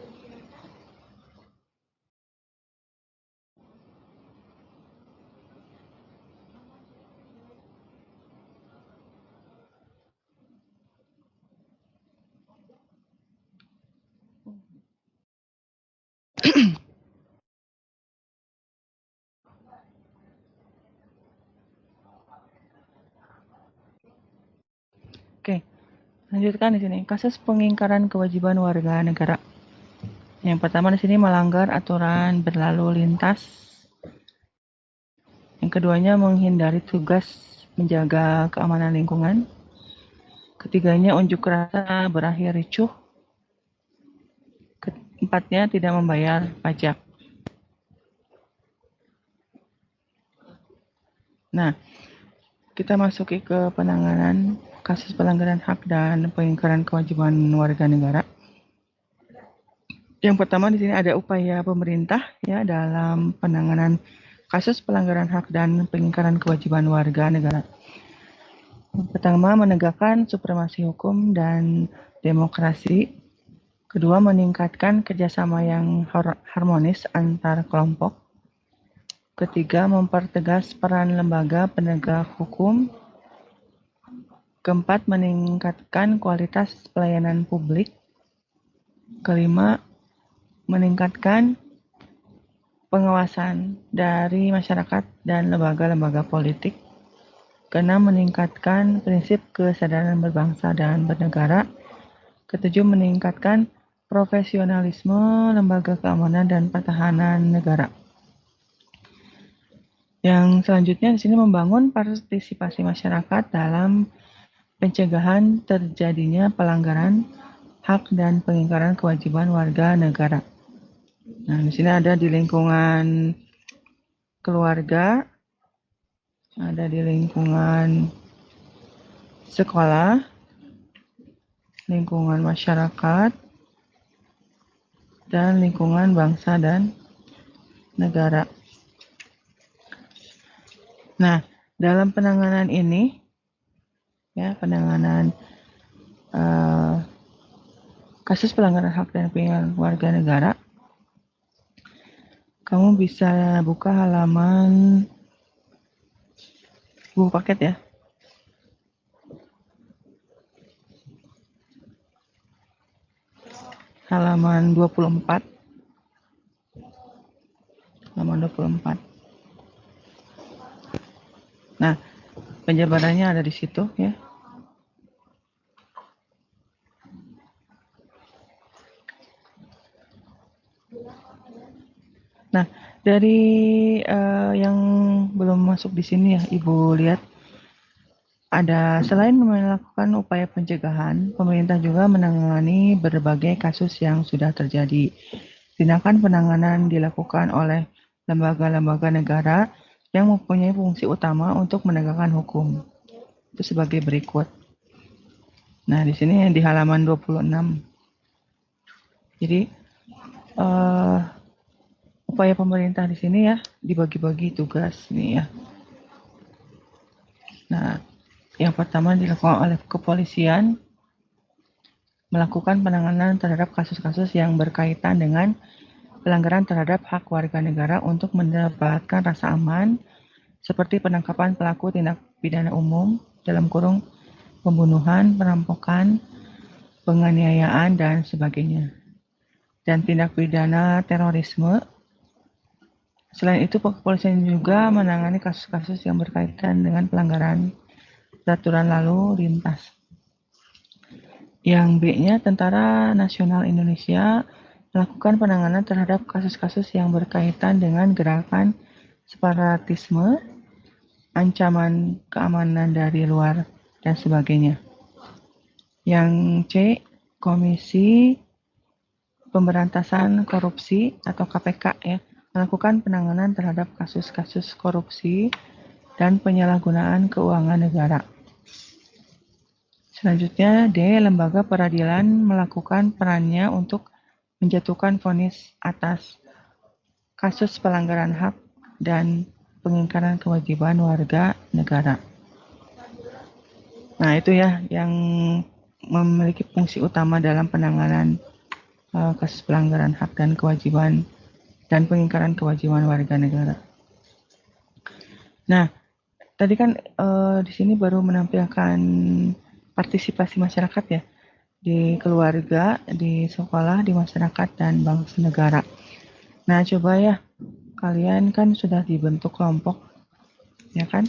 Oke, lanjutkan di sini. Kasus pengingkaran kewajiban warga negara. Yang pertama di sini melanggar aturan berlalu lintas. Yang keduanya menghindari tugas menjaga keamanan lingkungan. Ketiganya unjuk rasa berakhir ricuh. Keempatnya tidak membayar pajak. Nah, kita masuki ke penanganan kasus pelanggaran hak dan pengingkaran kewajiban warga negara. Yang pertama di sini ada upaya pemerintah ya dalam penanganan kasus pelanggaran hak dan pengingkaran kewajiban warga negara. Yang pertama, menegakkan supremasi hukum dan demokrasi. Kedua, meningkatkan kerjasama yang harmonis antar kelompok. Ketiga, mempertegas peran lembaga penegak hukum. Keempat, meningkatkan kualitas pelayanan publik. Kelima, meningkatkan pengawasan dari masyarakat dan lembaga-lembaga politik. Keenam, meningkatkan prinsip kesadaran berbangsa dan bernegara. Ketujuh, meningkatkan profesionalisme lembaga keamanan dan pertahanan negara. Yang selanjutnya di sini membangun partisipasi masyarakat dalam pencegahan terjadinya pelanggaran hak dan pengingkaran kewajiban warga negara. Nah, di sini ada di lingkungan keluarga, ada di lingkungan sekolah, lingkungan masyarakat, dan lingkungan bangsa dan negara. Nah, dalam penanganan ini, ya penanganan kasus pelanggaran hak dan pengingkaran warga negara, kamu bisa buka halaman buku paket ya. Halaman 24. Halaman 24. Nah, penjabarannya ada di situ ya. Nah, dari yang belum masuk di sini ya, Ibu lihat ada selain melakukan upaya pencegahan, pemerintah juga menangani berbagai kasus yang sudah terjadi. Tindakan penanganan dilakukan oleh lembaga-lembaga negara yang mempunyai fungsi utama untuk menegakkan hukum. Itu sebagai berikut. Nah, di sini di halaman 26. Jadi upaya pemerintah di sini ya dibagi-bagi tugas nih ya. Nah, yang pertama dilakukan oleh kepolisian melakukan penanganan terhadap kasus-kasus yang berkaitan dengan pelanggaran terhadap hak warga negara untuk mendapatkan rasa aman seperti penangkapan pelaku tindak pidana umum dalam kurung pembunuhan, perampokan, penganiayaan dan sebagainya. Dan tindak pidana terorisme. Selain itu, kepolisian juga menangani kasus-kasus yang berkaitan dengan pelanggaran peraturan lalu lintas. Yang B-nya, Tentara Nasional Indonesia melakukan penanganan terhadap kasus-kasus yang berkaitan dengan gerakan separatisme, ancaman keamanan dari luar, dan sebagainya. Yang C, Komisi Pemberantasan Korupsi atau KPK ya, melakukan penanganan terhadap kasus-kasus korupsi dan penyalahgunaan keuangan negara. Selanjutnya, D. Lembaga peradilan melakukan perannya untuk menjatuhkan vonis atas kasus pelanggaran hak dan pengingkaran kewajiban warga negara. Nah, itu ya yang memiliki fungsi utama dalam penanganan kasus pelanggaran hak dan kewajiban dan pengingkaran kewajiban warga negara. Nah, tadi kan di sini baru menampilkan partisipasi masyarakat ya, di keluarga, di sekolah, di masyarakat, dan bangsa negara. Nah, coba ya, kalian kan sudah dibentuk kelompok, ya kan?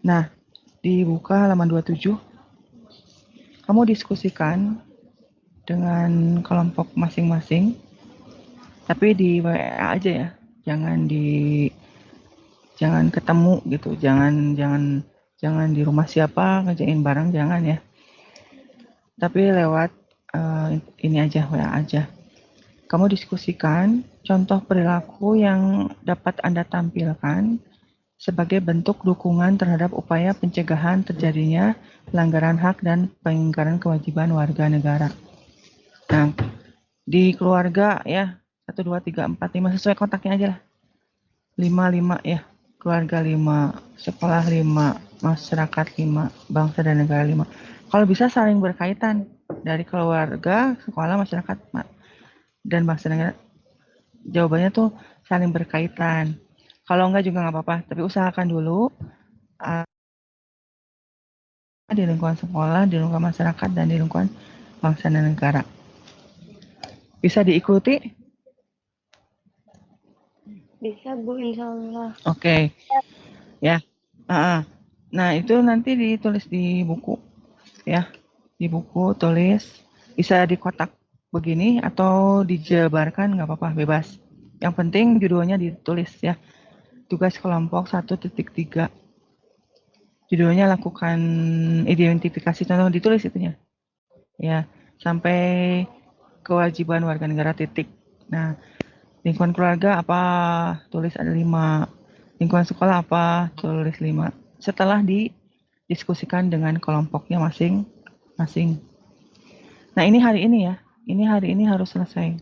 Nah, dibuka halaman 27, kamu diskusikan dengan kelompok masing-masing, tapi di WA aja ya, jangan ketemu gitu, jangan di rumah siapa ngerjain bareng, jangan ya. Tapi lewat ini aja, WA aja. Kamu diskusikan contoh perilaku yang dapat Anda tampilkan sebagai bentuk dukungan terhadap upaya pencegahan terjadinya pelanggaran hak dan pengingkaran kewajiban warga negara. Nah, di keluarga ya, 1, 2, 3, 4, 5, sesuai kontaknya aja lah. 5 ya, keluarga 5, sekolah 5, masyarakat 5, bangsa dan negara 5. Kalau bisa saling berkaitan dari keluarga, sekolah, masyarakat, dan bangsa negara. Jawabannya tuh saling berkaitan. Kalau enggak juga nggak apa-apa, tapi usahakan dulu di lingkungan sekolah, di lingkungan masyarakat, dan di lingkungan bangsa dan negara. Bisa diikuti? Bisa Bu, insya Allah. Oke. Ya. Nah, itu nanti ditulis di buku. Ya. Di buku tulis. Bisa di kotak begini atau dijabarkan, nggak apa-apa, bebas. Yang penting judulnya ditulis ya. Tugas kelompok 1.3. Judulnya lakukan identifikasi contoh, ditulis itunya. Ya, sampai kewajiban warga negara titik. Nah, lingkungan keluarga apa? Tulis ada 5. Lingkungan sekolah apa? Tulis 5. Setelah didiskusikan dengan kelompoknya masing-masing. Nah, ini hari ini ya. Ini hari ini harus selesai.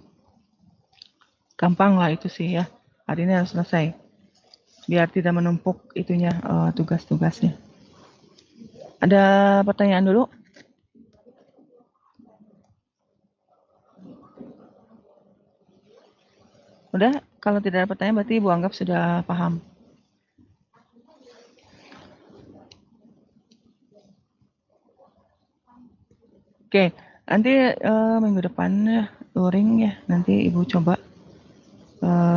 Gampang lah itu sih ya. Hari ini harus selesai. Biar tidak menumpuk itunya tugas-tugasnya. Ada pertanyaan dulu? Udah, kalau tidak ada pertanyaan berarti Ibu anggap sudah paham. Oke, nanti minggu depan ya, luring ya, nanti Ibu coba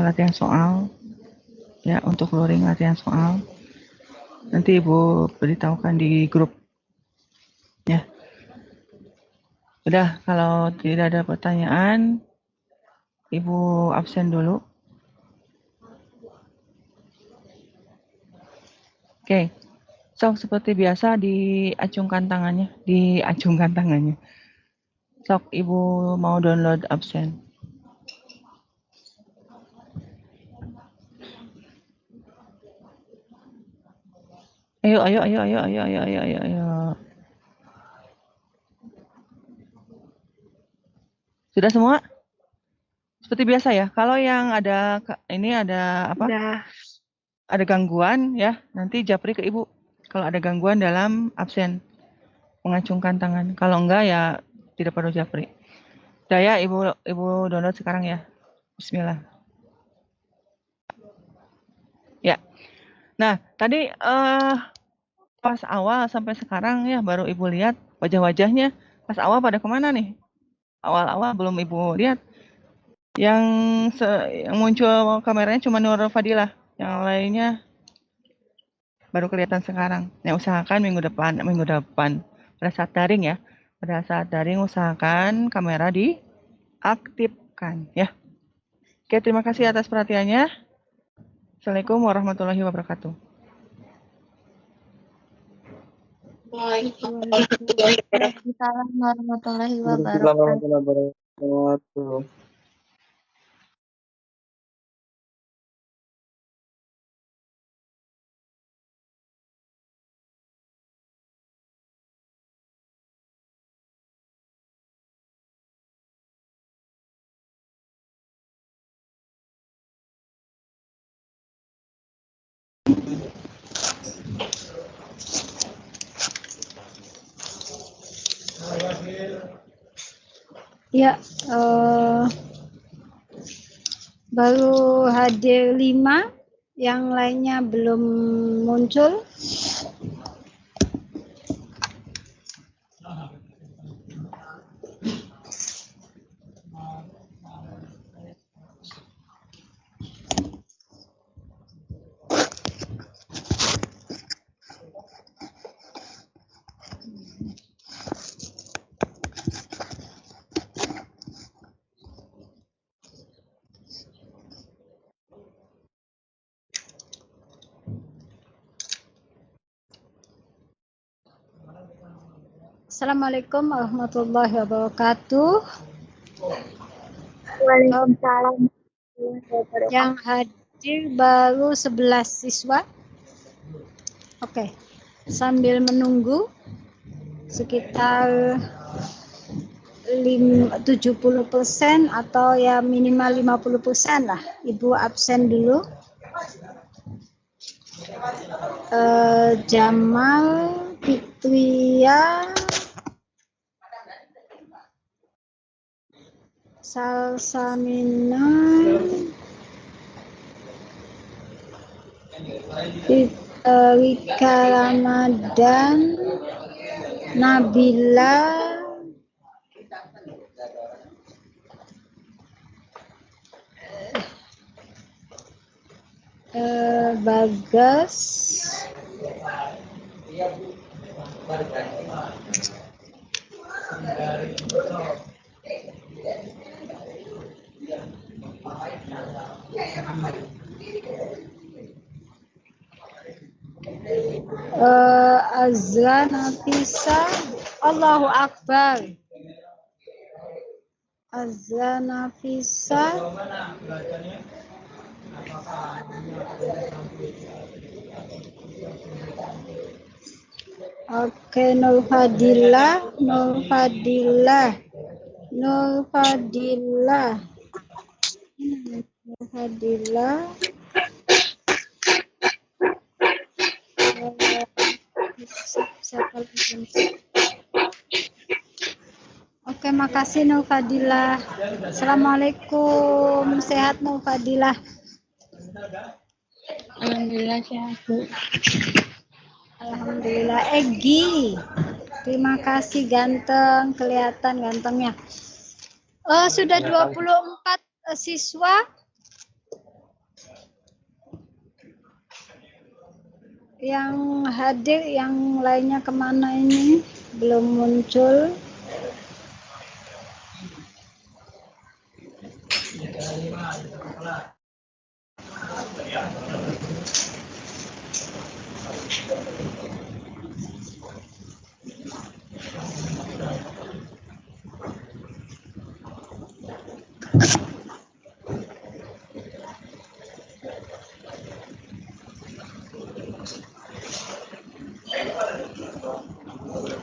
latihan soal. Ya, untuk luring latihan soal. Nanti Ibu beritahukan di grup. Ya. Udah, kalau tidak ada pertanyaan, Ibu absen dulu. Oke. Sok seperti biasa diacungkan tangannya, Sok Ibu mau download absen. Ayo. Sudah semua? Seperti biasa ya. Kalau yang ada ini ada apa? Udah. Ada gangguan ya, nanti japri ke Ibu. Kalau ada gangguan dalam absen, mengacungkan tangan. Kalau enggak ya tidak perlu japri. Udah ya, Ibu download sekarang ya. Bismillah. Ya. Nah, tadi pas awal sampai sekarang ya baru Ibu lihat wajah-wajahnya. Pas awal pada kemana nih? Awal-awal belum Ibu lihat. Yang muncul kameranya cuma Nur Fadilah. Yang lainnya baru kelihatan sekarang. Nah, usahakan minggu depan pada saat daring ya. Pada saat daring usahakan kamera diaktifkan ya. Oke, terima kasih atas perhatiannya. Assalamualaikum warahmatullahi wabarakatuh. Waalaikumsalam warahmatullahi wabarakatuh. Ya, baru hadir 5, yang lainnya belum muncul. Assalamualaikum warahmatullahi wabarakatuh. Waalaikumsalam. Yang hadir baru 11 siswa. Oke, sambil menunggu sekitar 70% atau ya minimal 50% lah. Ibu absen dulu. Jamal, Fitria, Salsamina, Wika Ramadan, Nabila, Bagas, Azra Nafisa, Allahu Akbar. Azra Nafisa, oke, Nur Fadilah, Nur Fadilah, Nur Fadilah, Nur Fadilah, siapa lagi? Oke, makasih Nur Fadilah. Assalamualaikum, sehat Nur Fadilah. Alhamdulillah sehat, Bu. Alhamdulillah. Egi, terima kasih, ganteng, kelihatan gantengnya. Sudah 24 siswa. Yang hadir, yang lainnya kemana ini? Belum muncul.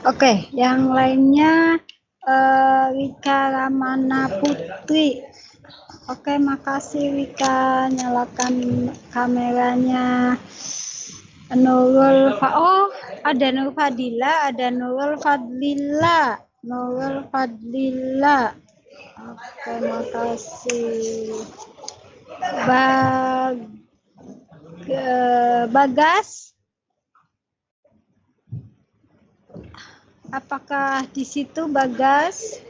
Oke, yang lainnya Wika Ramana Putri. Oke, makasih Wika, nyalakan kameranya. Nurul ada Nur Fadila, ada Nurul Fadlila, Nurul Fadlila. Oke, makasih. Bagas, apakah di situ Bagas?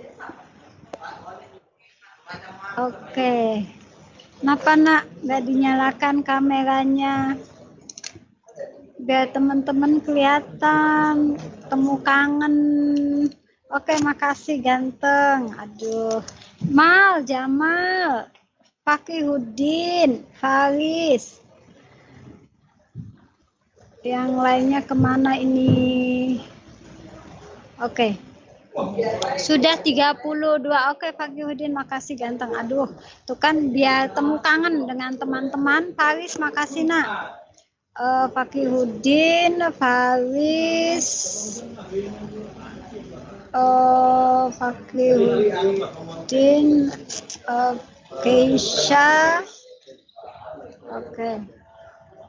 Oke. Kenapa nak nggak dinyalakan kameranya? Biar teman-teman kelihatan, temu kangen. Oke, makasih ganteng. Aduh. Mal, Jamal, Fakihudin, Faris. Yang lainnya kemana ini? Oke. Sudah 32. Oke, Fakihudin, makasih ganteng. Aduh, tuh kan biar temu kangen dengan teman-teman. Faris, makasih nak. Fakihudin, Faris, Fakihudin, Keisha, oke,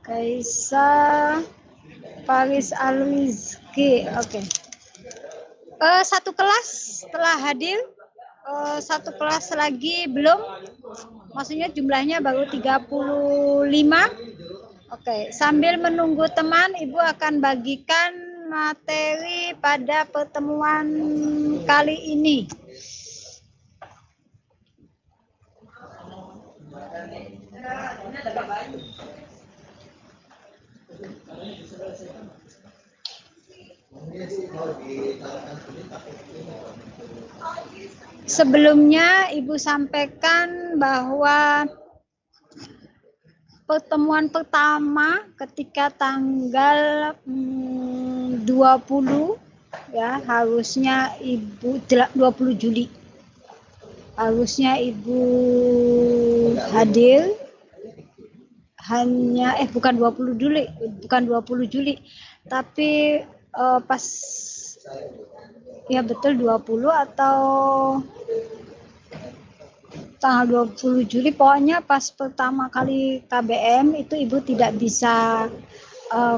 Keisha, Faris Alwizki, oke. Satu kelas telah hadir. satu kelas lagi belum, maksudnya jumlahnya baru 35. Oke, sambil menunggu teman, Ibu akan bagikan materi pada pertemuan kali ini. Sebelumnya Ibu sampaikan bahwa pertemuan pertama ketika tanggal 20 ya, harusnya Ibu 20 Juli. Harusnya Ibu hadir, hanya bukan 20 Juli, tapi pas ya betul 20 atau tanggal 20 Juli, pokoknya pas pertama kali KBM itu Ibu tidak bisa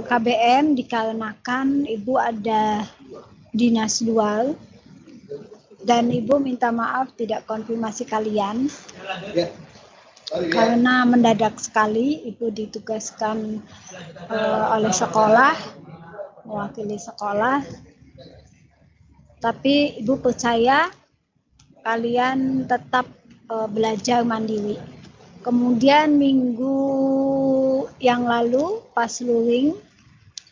KBM dikarenakan Ibu ada dinas luar dan Ibu minta maaf tidak konfirmasi kalian karena mendadak sekali. Ibu ditugaskan oleh sekolah, mewakili sekolah, tapi Ibu percaya kalian tetap belajar mandiri. Kemudian minggu yang lalu pas luring,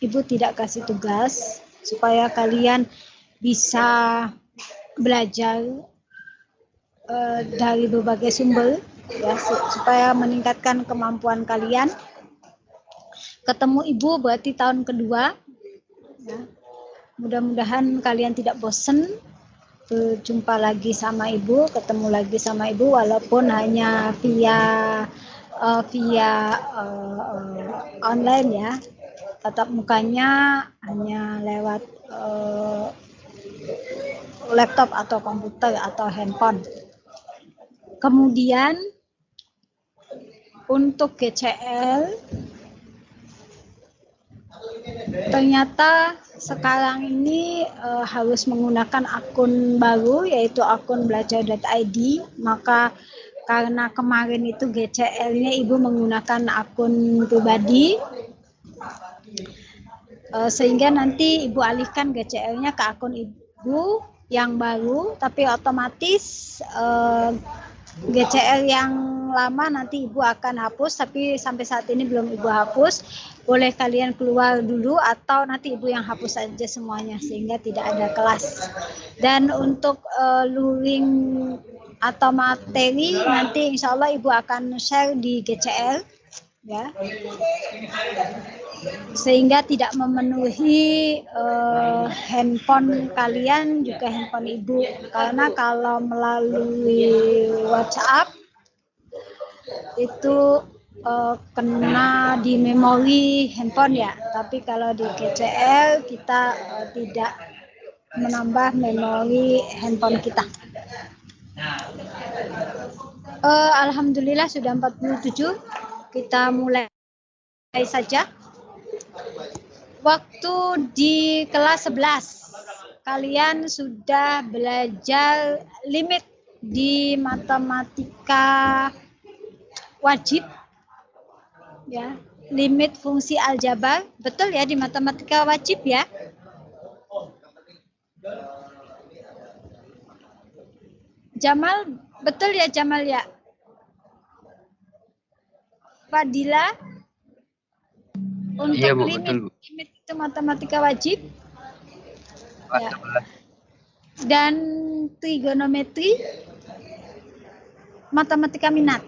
Ibu tidak kasih tugas supaya kalian bisa belajar dari berbagai sumber ya, supaya meningkatkan kemampuan kalian. Ketemu Ibu berarti tahun kedua ya. Mudah-mudahan kalian tidak bosan berjumpa lagi sama Ibu, ketemu lagi sama Ibu, walaupun hanya via online ya, tatap mukanya hanya lewat laptop atau komputer atau handphone. Kemudian untuk GCL, ternyata sekarang ini harus menggunakan akun baru, yaitu akun belajar.id. Maka karena kemarin itu GCL-nya Ibu menggunakan akun pribadi, sehingga nanti Ibu alihkan GCL-nya ke akun Ibu yang baru, tapi otomatis GCL yang lama nanti Ibu akan hapus, tapi sampai saat ini belum Ibu hapus. Boleh kalian keluar dulu atau nanti Ibu yang hapus saja semuanya sehingga tidak ada kelas. Dan untuk luring atau materi nanti insya Allah Ibu akan share di GCL ya, sehingga tidak memenuhi handphone kalian juga handphone Ibu, karena kalau melalui WhatsApp itu kena di memori handphone ya, tapi kalau di GCL kita tidak menambah memori handphone kita. Alhamdulillah sudah 47, kita mulai saja. Waktu di kelas 11 kalian sudah belajar limit di matematika wajib ya, limit fungsi aljabar, betul ya, di matematika wajib ya. Jamal, betul ya Jamal ya. Fadila, untuk iya, Bu, limit, betul, Bu. limit itu matematika wajib ya. 11. Dan trigonometri matematika minat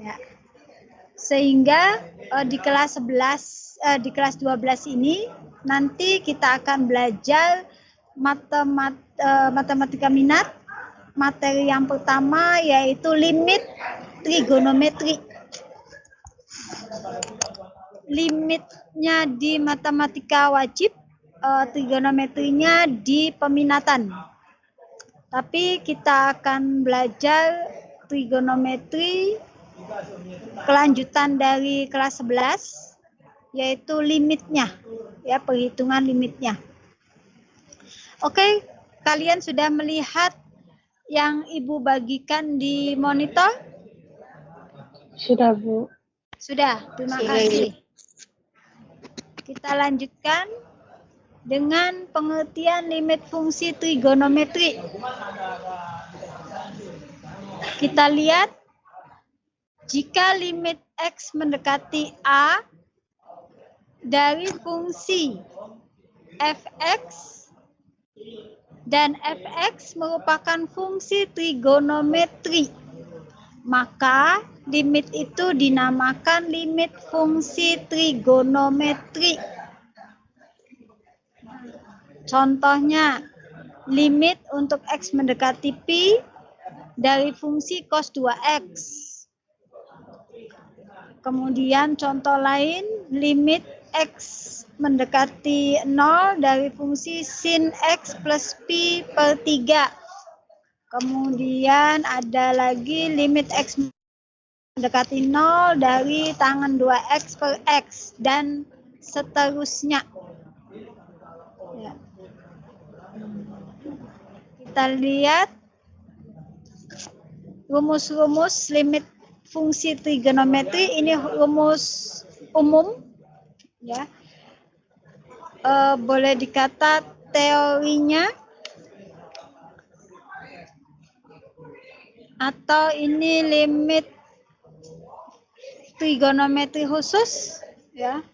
ya. Sehingga di kelas 11 di kelas 12 ini nanti kita akan belajar matematika minat. Materi yang pertama yaitu limit trigonometri. Limitnya di matematika wajib, trigonometrinya di peminatan. Tapi kita akan belajar trigonometri kelanjutan dari kelas 11, yaitu limitnya, ya, perhitungan limitnya. Oke, kalian sudah melihat yang Ibu bagikan di monitor? Sudah, Bu. Sudah, terima Sudah, kasih. Kita lanjutkan dengan pengertian limit fungsi trigonometri. Kita lihat, jika limit X mendekati A dari fungsi fx dan fx merupakan fungsi trigonometri, maka limit itu dinamakan limit fungsi trigonometri. Contohnya, limit untuk X mendekati Pi dari fungsi cos 2X. Kemudian contoh lain, limit X mendekati 0 dari fungsi sin X plus Pi per 3. Kemudian ada lagi limit X mendekati 0 dari tangan 2X per X, dan seterusnya. Ya. Kita lihat rumus-rumus limit fungsi trigonometri. Ini rumus umum, ya. Boleh dikata teorinya, atau ini limit trigonometri khusus, ya.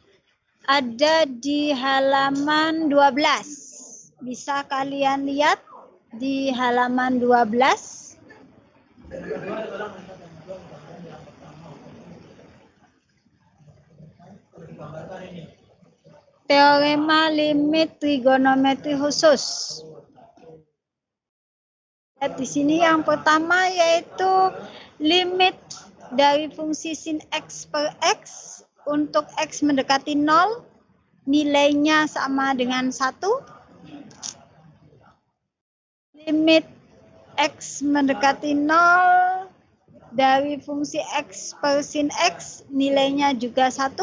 Ada di halaman 12. Bisa kalian lihat di halaman 12. Teorema limit trigonometri khusus. Lihat di sini yang pertama yaitu limit dari fungsi sin X per X untuk X mendekati 0, nilainya sama dengan 1. Limit X mendekati 0 dari fungsi X per sin X, nilainya juga 1.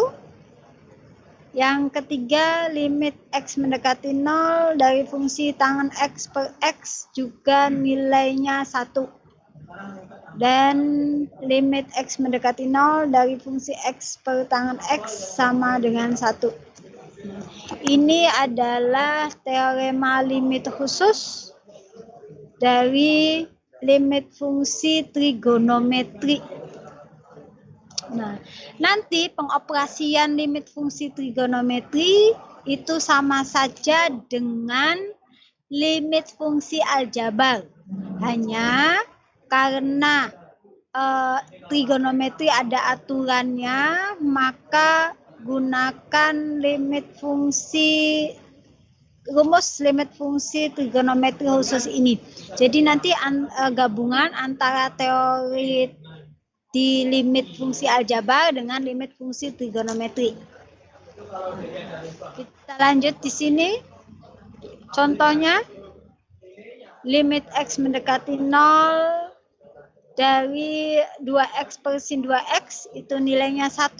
Yang ketiga, limit X mendekati 0 dari fungsi tangan X per X, juga nilainya 1. Dan limit X mendekati 0 dari fungsi X per tangan X sama dengan 1. Ini adalah teorema limit khusus dari limit fungsi trigonometri. Nah, nanti pengoperasian limit fungsi trigonometri itu sama saja dengan limit fungsi aljabar. Hanya karena trigonometri ada aturannya, maka gunakan rumus limit fungsi trigonometri khusus ini. Jadi nanti gabungan antara teori di limit fungsi aljabar dengan limit fungsi trigonometri. Kita lanjut di sini. Contohnya, limit X mendekati 0 dari 2X per sin 2X, itu nilainya 1.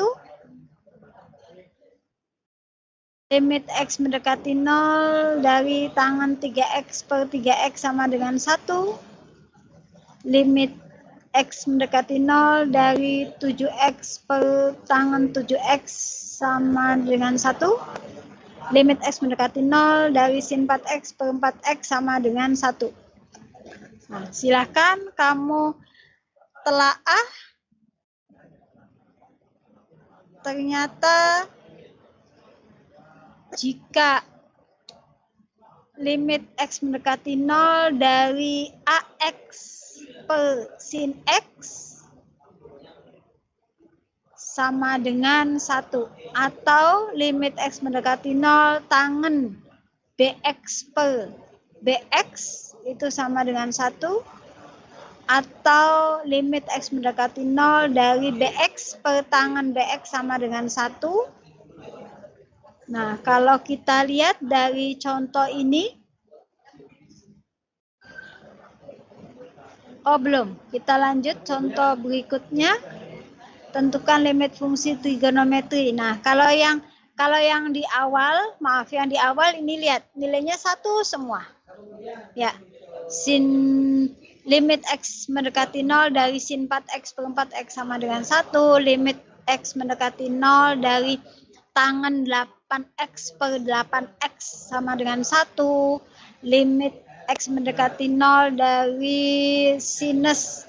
Limit X mendekati 0 dari tangan 3X per 3X sama dengan 1. Limit X mendekati 0 dari 7X per tangan 7X sama dengan 1. Limit X mendekati 0 dari sin 4X per 4X sama dengan 1. Nah, silakan kamu telaah. Ternyata jika limit X mendekati 0 dari AX per sin X sama dengan 1, atau limit X mendekati 0 tangen BX per BX itu sama dengan 1, atau limit X mendekati 0 dari BX per tangen BX sama dengan 1. Nah, kalau kita lihat dari contoh ini, belum. Kita lanjut contoh berikutnya. Tentukan limit fungsi trigonometri. Nah, kalau yang di awal, yang di awal ini lihat nilainya 1 semua. Ya. Sin limit X mendekati 0 dari sin 4X per 4X sama dengan 1, limit X mendekati 0 dari tangen 8X per 8X sama dengan 1, limit X mendekati 0 dari sinus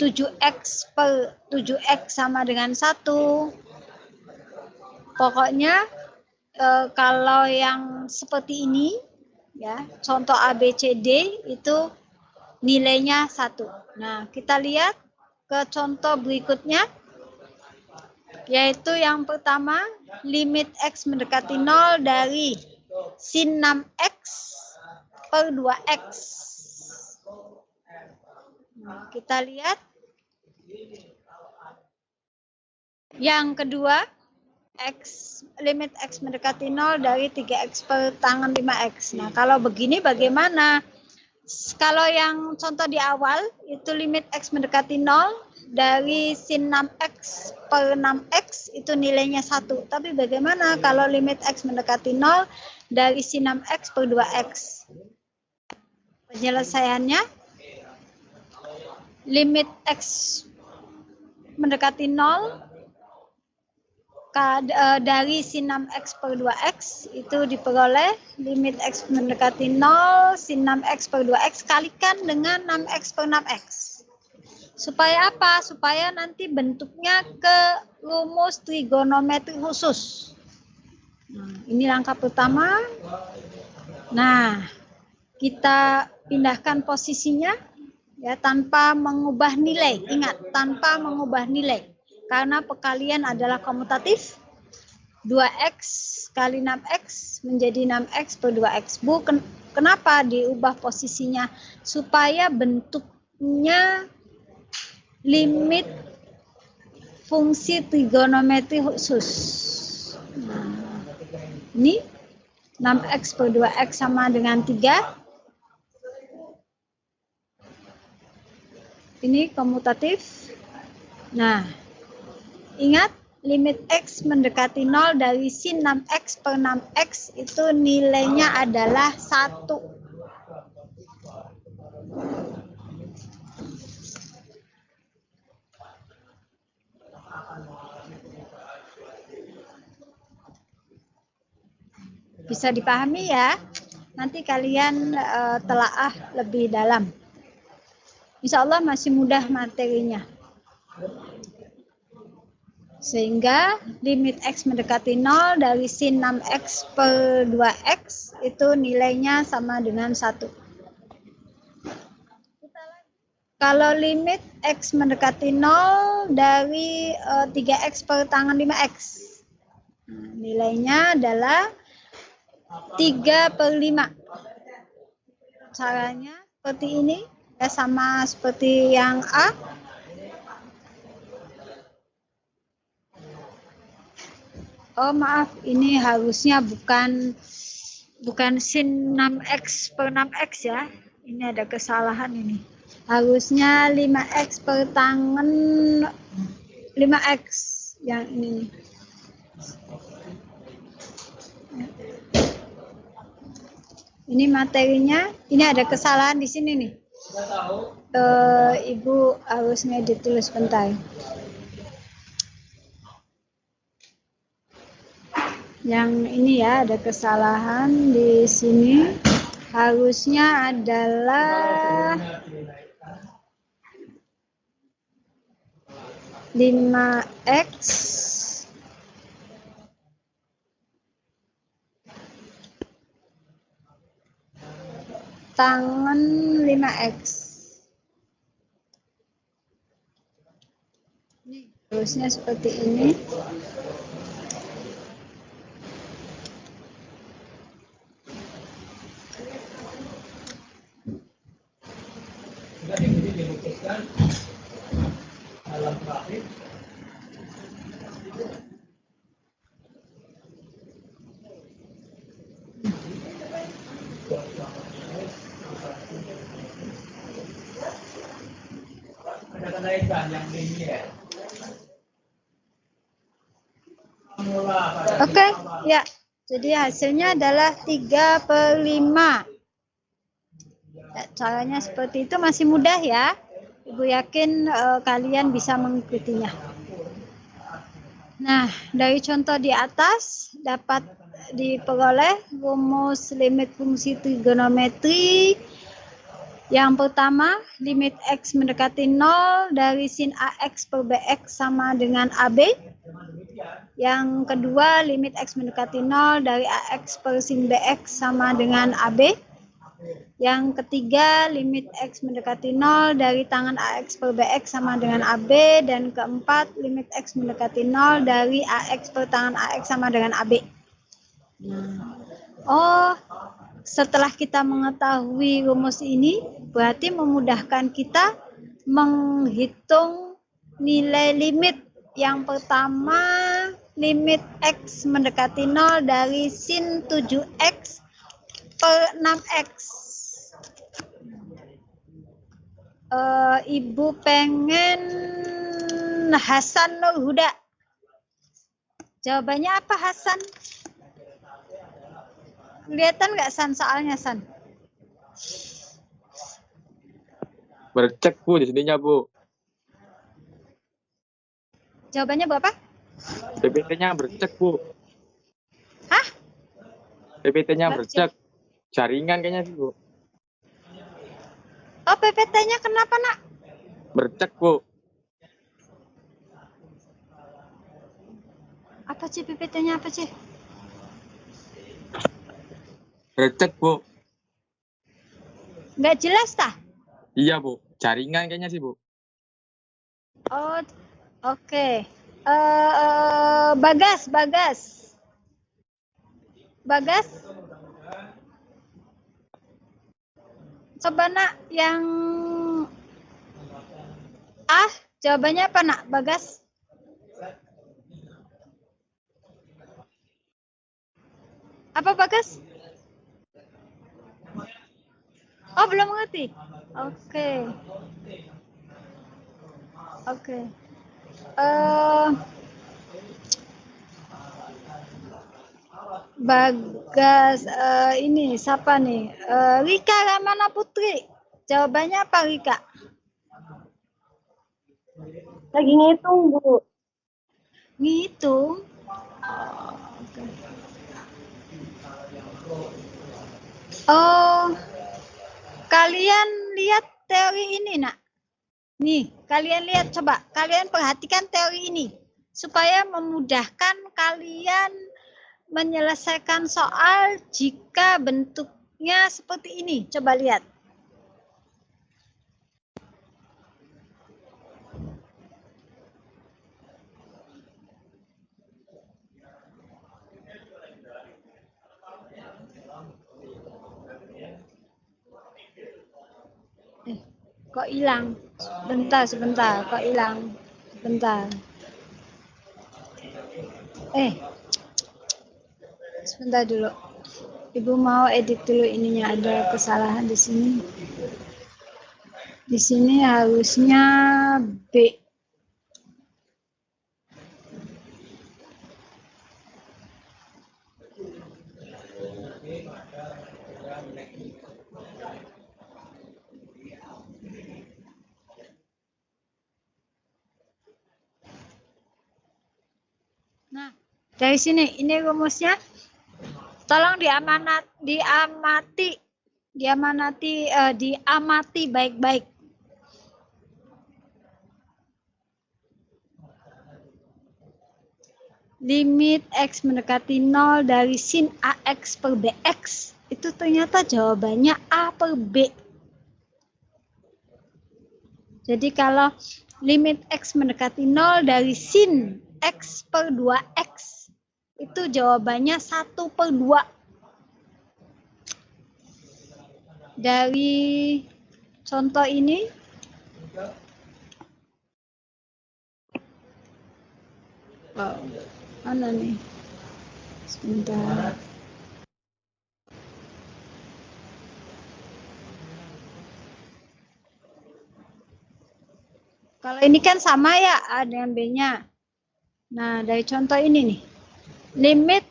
7X per 7X sama dengan 1. Pokoknya kalau yang seperti ini, ya, contoh A, B, C, D itu nilainya 1. Nah, kita lihat ke contoh berikutnya, yaitu yang pertama, limit X mendekati 0 dari sin 6X per 2X. Nah, kita lihat. Yang kedua, limit X mendekati 0 dari 3X per tangen 5X. Nah, kalau begini bagaimana? Kalau yang contoh di awal, itu limit X mendekati 0 dari sin 6X per 6X, itu nilainya 1. Tapi bagaimana kalau limit X mendekati 0 dari sin 6X per 2X? Penyelesaiannya, limit X mendekati 0 dari sin 6X per 2X itu diperoleh limit X mendekati 0 sin 6X per 2X kalikan dengan 6X per 6X. Supaya apa? Supaya nanti bentuknya ke rumus trigonometri khusus. Nah, ini langkah pertama. Nah, kita pindahkan posisinya, ya, tanpa mengubah nilai. Ingat, tanpa mengubah nilai. Karena perkalian adalah komutatif, 2X kali 6X menjadi 6X per 2X. Kenapa diubah posisinya? Supaya bentuknya limit fungsi trigonometri khusus. Nah, ini 6X per 2X sama dengan 3. Ini komutatif. Nah, ingat, limit X mendekati 0 dari sin 6X per 6X itu nilainya adalah 1. Bisa dipahami ya? Nanti kalian telaah lebih dalam. Insya Allah masih mudah materinya. Sehingga limit X mendekati 0 dari sin 6X per 2X itu nilainya sama dengan 1. Kalau limit X mendekati 0 dari 3X per tangen 5X, nah, nilainya adalah 3 per 5. Caranya seperti ini, ya, sama seperti yang A. Oh maaf, ini harusnya bukan sin 6X per 6X ya. Ini ada kesalahan ini. Harusnya 5X per tangen 5X yang ini. Ini materinya, ini ada kesalahan di sini nih. Ibu harus ngedit dulu sebentar. Yang ini ya, ada kesalahan di sini. Harusnya adalah 5X tangen 5X. Ini harusnya seperti ini. dalam praktik ada kenaikan yang linear. Oke, ya. Jadi hasilnya adalah 3/5. Ya, caranya seperti itu masih mudah ya. Ibu yakin kalian bisa mengikutinya. Nah, dari contoh di atas dapat diperoleh rumus limit fungsi trigonometri. Yang pertama, limit X mendekati 0 dari sin AX per BX sama dengan AB. Yang kedua, limit X mendekati 0 dari AX per sin BX sama dengan AB. Yang ketiga, limit X mendekati 0 dari tangan AX per BX sama dengan AB. Dan keempat, limit X mendekati 0 dari AX per tangan AX sama dengan AB. Oh, setelah kita mengetahui rumus ini, berarti memudahkan kita menghitung nilai limit. Yang pertama, limit X mendekati 0 dari sin 7X per 6X. Ibu pengen Hasan Nur Huda. Jawabannya apa, Hasan? Kelihatan nggak, San, soalnya, San? Bercek, Bu, di sininya, Bu. Jawabannya berapa? PPT-nya bercek, Bu. Hah? PPT-nya Bercek. bercek. Jaringan kayaknya sih, Bu. Oh, PPT-nya kenapa, Nak? Bercek, Bu. Apa sih PPT-nya apa sih? Bercek, Bu. Nggak jelas, tah? Iya, Bu. Jaringan kayaknya sih, Bu. Oh, oke. Bagas. Coba, Nak, yang jawabannya apa, Nak? Bagas? Apa, Bagas? Oh, belum mengerti. Oke. Bagas, ini siapa nih? Rika Ramana Putri. Jawabannya apa, Rika? Lagi ngitung, Bu. Ngitung. Oh, kalian lihat teori ini, Nak. Nih, kalian lihat, coba. Kalian perhatikan teori ini. Supaya memudahkan kalian menyelesaikan soal jika bentuknya seperti ini. Coba lihat. Kok hilang? Sebentar, kok hilang? Sebentar. Sebentar dulu. Ibu mau edit dulu ininya, ada kesalahan di sini. Di sini harusnya B. Nah, dari sini, ini rumusnya. Tolong diamati baik-baik. Limit X mendekati 0 dari sin AX per BX. Itu ternyata jawabannya A per B. Jadi kalau limit X mendekati 0 dari sin X per 2X, itu jawabannya 1 per 2. Dari contoh ini, mana nih? Sebentar. Kalau ini kan sama ya A dengan B-nya. Nah, dari contoh ini nih. Limit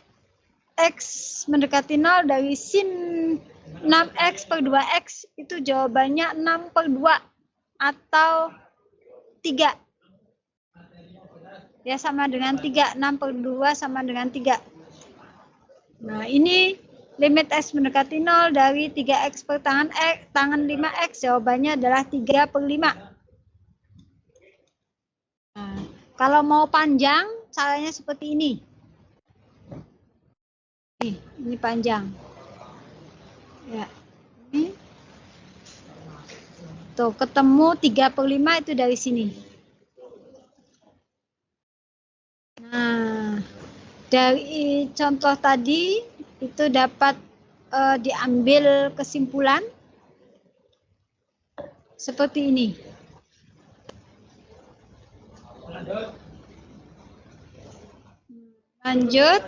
X mendekati 0 dari sin 6X per 2X itu jawabannya 6 per 2 atau 3. Ya sama dengan 3. 6 per 2 sama dengan 3. Nah ini limit X mendekati 0 dari 3X per tangan 5X jawabannya adalah 3 per 5. Nah, kalau mau panjang caranya seperti ini. Ini panjang. Ya. Ini. Tuh, ketemu 3 per 5 itu dari sini. Nah, dari contoh tadi itu dapat diambil kesimpulan seperti ini. Lanjut.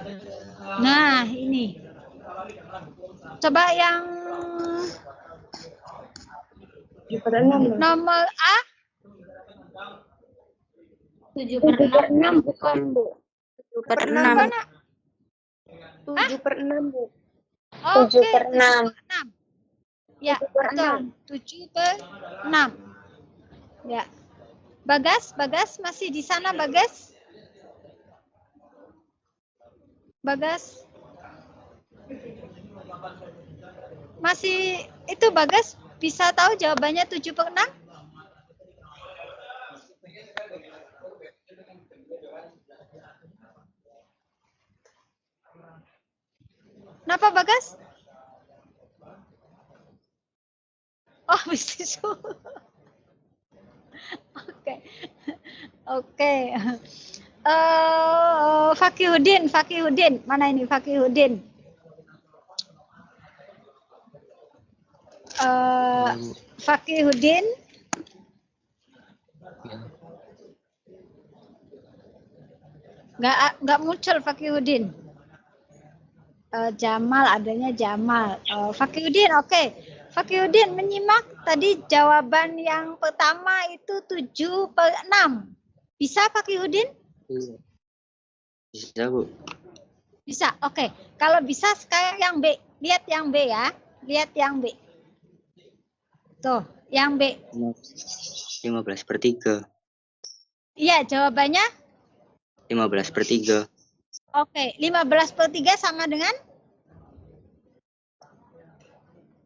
Nah, ini. Coba yang 7 per 6. nomor A. 7 per 6 bukan, Bu. 7 per 6. Kenapa, Nak? 7 per 6, Bu. Oke, 7 per 6. 6. Ya, 7 per betul. 7 per 6. Ya. Bagas masih di sana, Bagas? Bagas? Masih itu Bagas bisa tahu jawabannya 7 per 6? Kenapa Bagas? Oh, bisnis. Oke. Fakihudin. Mana ini Fakihudin? Fakihudin. Nggak muncul Fakihudin. Jamal, adanya Jamal. Fakihudin, oke. Fakihudin menyimak tadi jawaban yang pertama itu 7 per 6. Bisa Fakihudin? Bisa, Bu. Bisa, oke. Kalau bisa sekarang yang B. Lihat yang B ya. Lihat yang B. Tuh, yang B. 15 per 3. Iya, jawabannya? 15 per 3. Oke, 15 per 3 sama dengan?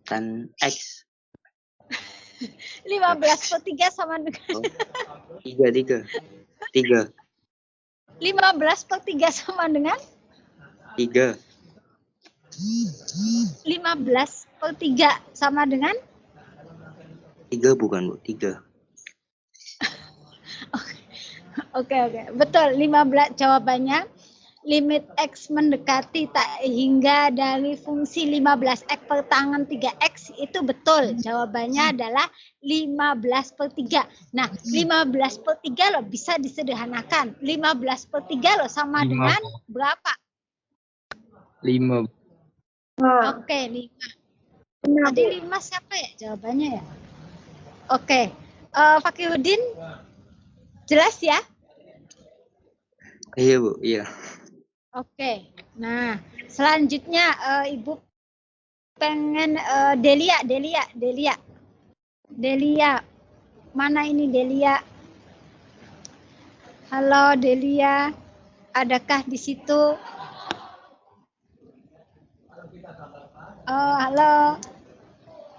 Tan X. 15 per 3 sama dengan? 3. 15 per 3 sama dengan? 3. 15 per 3 sama dengan? 3 bukan, Bu. 3. Oke. Betul, 15 jawabannya. Limit X mendekati tak hingga dari fungsi 15X per tangan 3X itu betul. Jawabannya adalah 15 per 3. Nah, 15 per 3 loh bisa disederhanakan. 15 per 3 loh sama dengan berapa? 5. Oke, 5. Tadi 5 siapa ya jawabannya ya? Oke. Fakihudin, jelas ya? Iya, Bu. Iya. Oke, nah selanjutnya Ibu pengen Delia, mana ini Delia? Halo Delia, adakah di situ? Oh halo,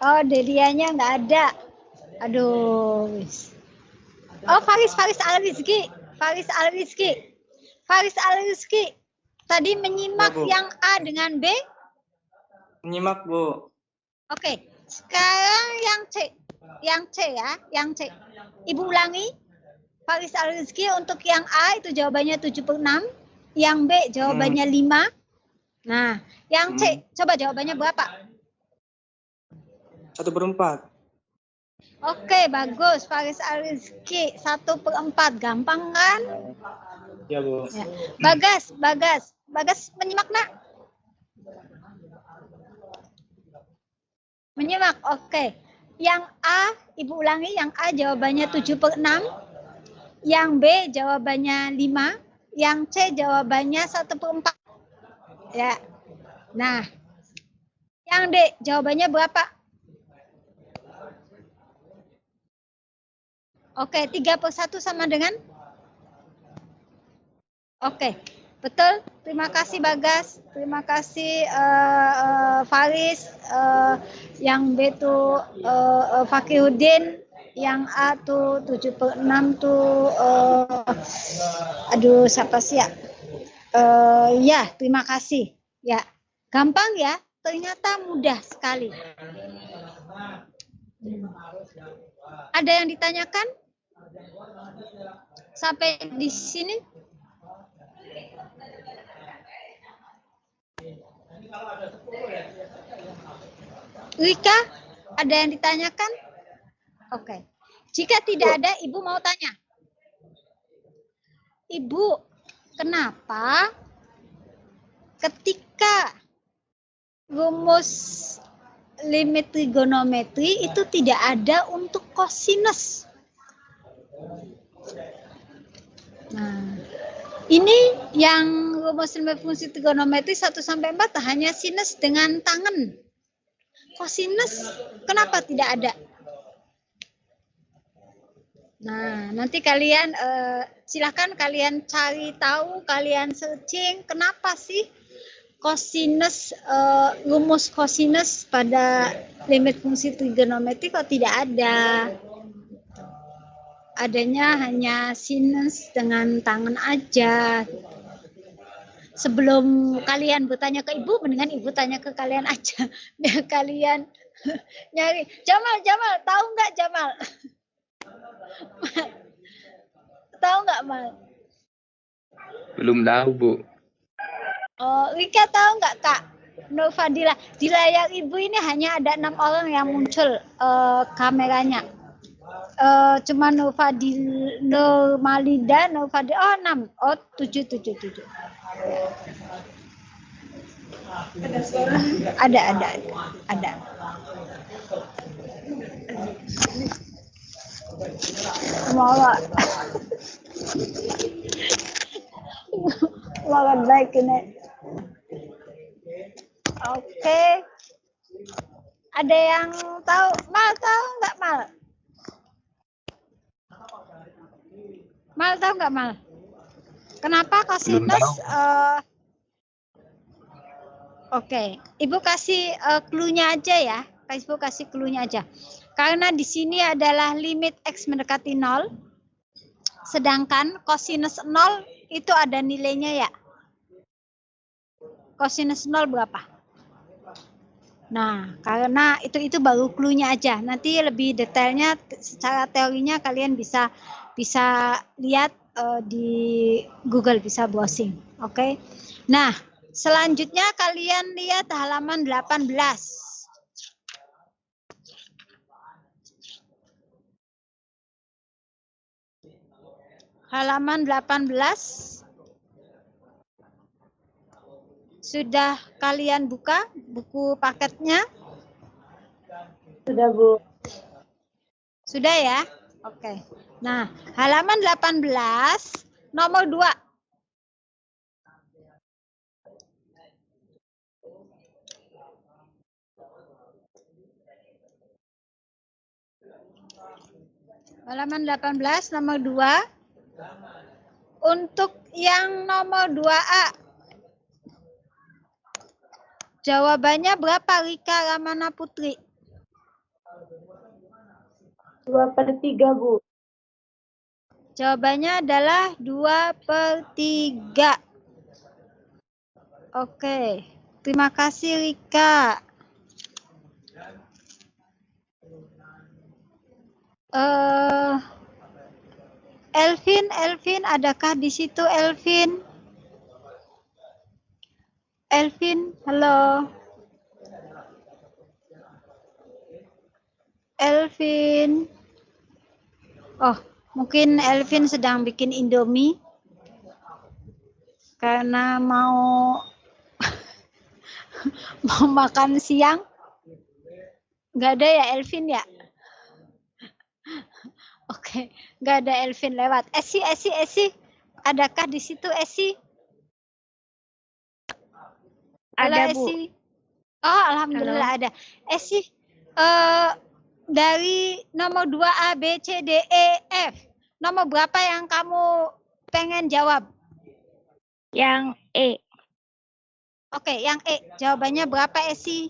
oh Delianya nggak ada, aduh. Oh Faris Al-Rizki. Tadi menyimak yang A dengan B? Menyimak, Bu. Oke, sekarang yang C ya, Ibu ulangi. Faris Al-Rizki untuk yang A itu jawabannya 7 per 6, yang B jawabannya 5. Nah, yang C coba jawabannya berapa? 1 per 4. Oke, bagus. Faris Al-Rizki 1 per 4, gampang kan? Iya, Bu. Ya. Bagas menyimak nak? Menyimak, oke. Yang A, Ibu ulangi, yang A jawabannya 7 per 6. Yang B jawabannya 5. Yang C jawabannya 1 per 4. Ya, Nah, yang D, jawabannya berapa? Oke, 3/1 sama dengan? Oke, betul. Terima kasih Bagas. Terima kasih Faris. Yang B tuh Fakihudin. Yang A tuh 7/6 tuh aduh siapa sih ya? Ya, terima kasih. Ya, gampang ya. Ternyata mudah sekali. Ada yang ditanyakan? Sampai di sini? Rika, ada yang ditanyakan? Oke. Jika tidak ada, Ibu mau tanya. Ibu, kenapa ketika rumus limit trigonometri itu tidak ada untuk kosinus? Nah, ini yang rumus limit fungsi trigonometri 1 sampai 4 hanya sinus dengan tangan. Kosinus kenapa tidak ada? Nah, nanti kalian silakan kalian cari tahu, kalian searching kenapa sih kosinus rumus kosinus pada limit fungsi trigonometri kok tidak ada. Adanya hanya sinus dengan tangan aja. Sebelum kalian bertanya ke Ibu, mendingan Ibu tanya ke kalian aja. Biar kalian nyari. Jamal, tahu nggak Jamal? Tahu nggak Mal? Belum tahu, Bu. Oh, Rika tahu nggak Kak? Nur Fadila. Di layar Ibu ini hanya ada 6 orang yang muncul kameranya. Cuma Nur Fadil, Nur Malida, Nur Fadil. Oh 6. Oh 7. Ada. Malah baik ini. Oke. Ada yang tahu? Mal tahu nggak Mal? Mal tahu nggak Mal? Kenapa kosinus? Oke, Ibu kasih clue-nya aja ya. Ibu kasih clue-nya aja. Karena di sini adalah limit X mendekati 0. Sedangkan kosinus 0 itu ada nilainya ya. Kosinus 0 berapa? Nah, karena itu baru clue-nya aja. Nanti lebih detailnya secara teorinya kalian bisa lihat di Google, bisa browsing. Oke. Nah, selanjutnya kalian lihat halaman 18. Halaman 18. Sudah kalian buka buku paketnya? Sudah, Bu. Sudah ya? Oke. Nah, halaman 18 nomor 2. Halaman 18 nomor 2. Untuk yang nomor 2A. Jawabannya berapa Rika Ramana Putri? 2/3, Bu. Jawabannya adalah 2/3. Oke. Terima kasih Rika. Elvin, adakah di situ Elvin? Elvin, halo. Elvin. Oh, mungkin Elvin sedang bikin Indomie. Karena mau makan siang. Nggak ada ya Elvin ya? Oke, nggak ada Elvin lewat. Esi. Adakah di situ Esi? Halo Ada, Bu. Esi. Oh, alhamdulillah ada. Esi, dari nomor 2A, B, C, D, E, F. Nomor berapa yang kamu pengen jawab? Yang E. Oke, yang E. Jawabannya berapa, Esi?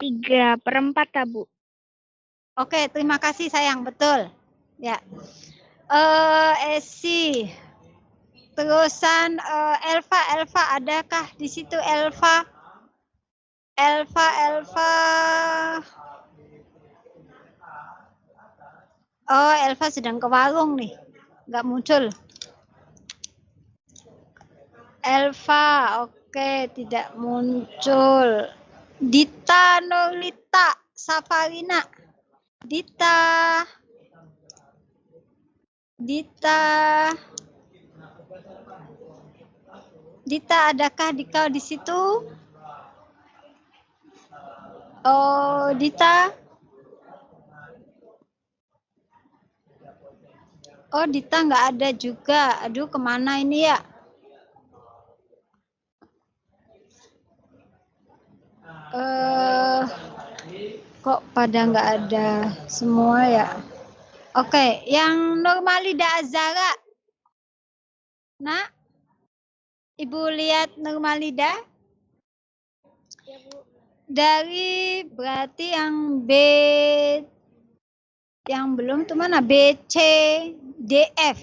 3/4, Bu. Oke, terima kasih sayang. Betul. Ya. Esi. Terusan Elva, adakah di situ Elva? Oh, Elva sedang ke warung nih. Nggak muncul. Elva, oke, tidak muncul. Dita Nurlita Safarina. Dita, adakah kau di situ? Oh, Dita. Oh, Dita nggak ada juga. Aduh, kemana ini ya? Kok pada nggak ada semua ya? Oke, yang Nurmalida Azara. Nak, Ibu lihat Nurmalida. Dari berarti yang B, yang belum tuh mana? B, C, D, F.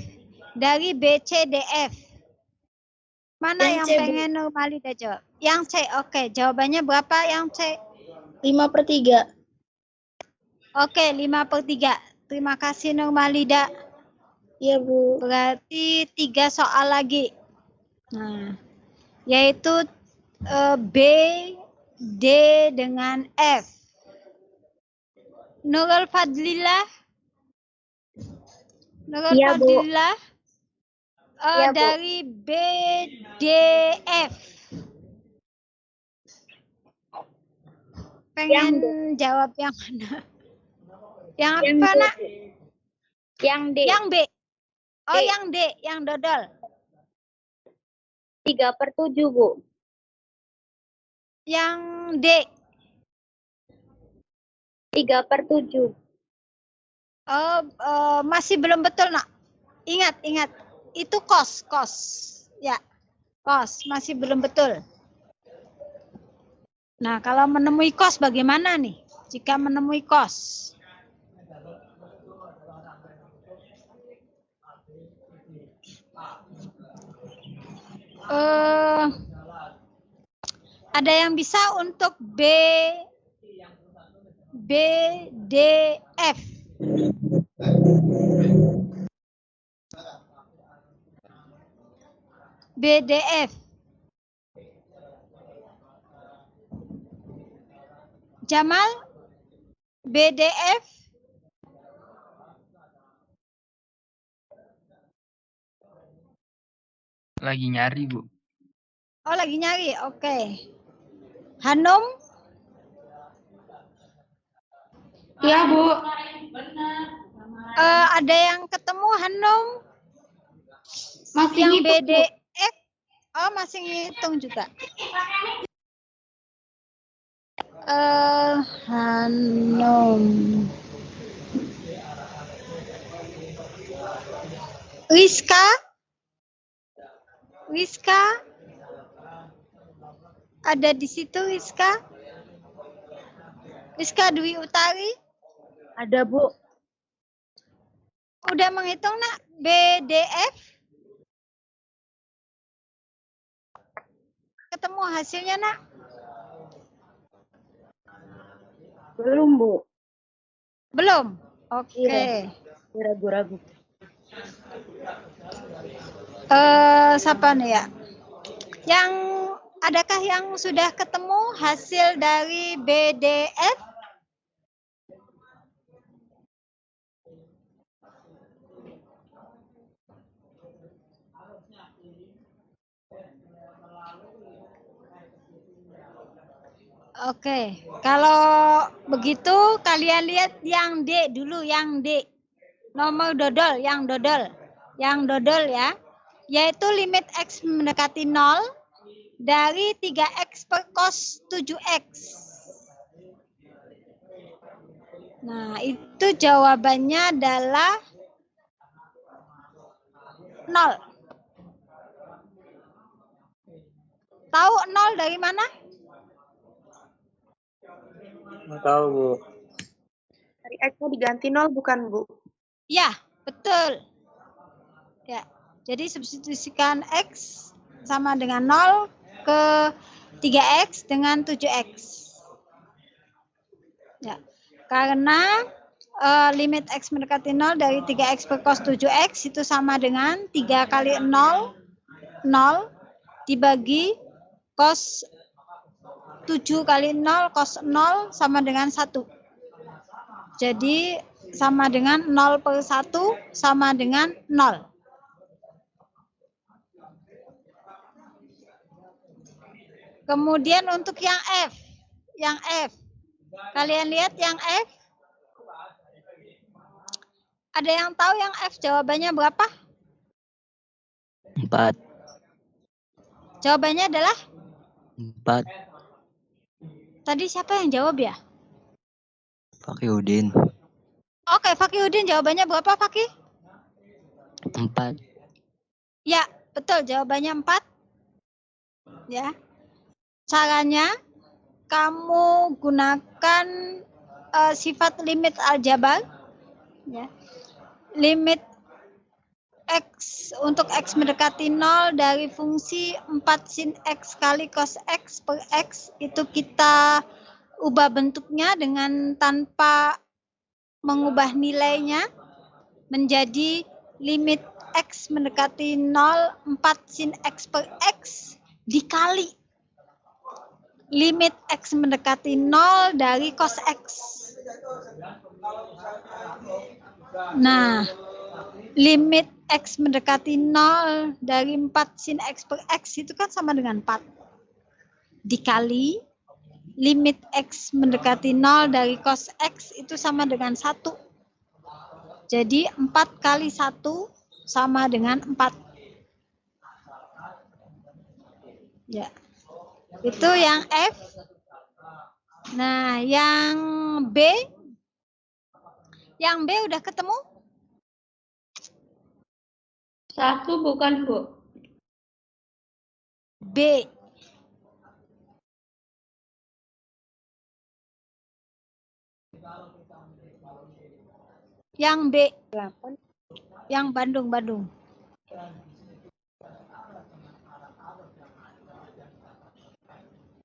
Dari B, C, D, F. Mana yang pengen Nurmalida jawab? Yang C, oke. Jawabannya berapa yang C? 5/3. Oke, 5/3. Terima kasih Nurmalida. Iya, Bu. Berarti 3 soal lagi. Nah, yaitu B, D dengan F. Nurul Fadlillah. Iya, Bu. Fadlillah. Iya, Bu. Dari B, D, F. Pengen jawab yang mana? Yang apa, Nak? Yang D. Yang B. Oh, yang D, yang dodol. 3/7, Bu. Yang D. 3/7. Masih belum betul, Nak. Ingat. Itu kos. Ya, kos. Masih belum betul. Nah, kalau menemui kos bagaimana nih? Jika menemui kos. Ada yang bisa untuk B, D, F. B, D, F. Jamal, B, D, F. Lagi nyari, Bu. Oh, lagi nyari. Oke. Hanum? Iya, Bu. Ada yang ketemu Hanum? Masih Yang ngitung, Bu. BDF? Oh, masih ngitung juga. Hanum. Rizka? Ada di situ Rizka? Rizka Dwi Utari? Ada, Bu. Udah menghitung, Nak? BDF? Ketemu hasilnya, Nak? Belum, Bu. Belum? Oke. Iya. Ragu-ragu. Siapa nih ya? Adakah yang sudah ketemu hasil dari BDF? Oke, kalau begitu kalian lihat yang D dulu, yang D. Nomor dodol, yang dodol ya. Yaitu limit X mendekati 0 dari 3x per cos 7x. Nah, itu jawabannya adalah 0. Tahu 0 dari mana? Nggak tahu, Bu. Dari X-nya diganti 0 bukan, Bu? Ya, betul. Ya, jadi substitusikan X sama dengan 0 ke 3X dengan 7X. Ya, karena limit X mendekati 0 dari 3X per cos 7X itu sama dengan 3 kali 0, 0 dibagi cos 7 kali 0, cos 0 sama dengan 1. Jadi sama dengan 0 per 1 sama dengan 0. Kemudian untuk yang F. Kalian lihat yang F? Ada yang tahu yang F jawabannya berapa? 4. Jawabannya adalah? 4. Tadi siapa yang jawab ya? Fakihudin. Oke, Fakihudin jawabannya berapa, Fakih? 4. Ya, betul jawabannya 4. Ya. Caranya kamu gunakan sifat limit aljabar. Ya. Limit X untuk X mendekati 0 dari fungsi 4 sin X kali cos X per X itu kita ubah bentuknya dengan tanpa mengubah nilainya menjadi limit X mendekati 0 4 sin X per X dikali limit X mendekati 0 dari cos X. Nah, limit X mendekati 0 dari 4 sin X per X itu kan sama dengan 4. Dikali limit X mendekati 0 dari cos X itu sama dengan 1. Jadi 4 kali 1 sama dengan 4. Ya. Itu yang F. Nah, yang B. Yang B udah ketemu? 1 bukan, Bu? B. Yang B. 8. Yang Bandung.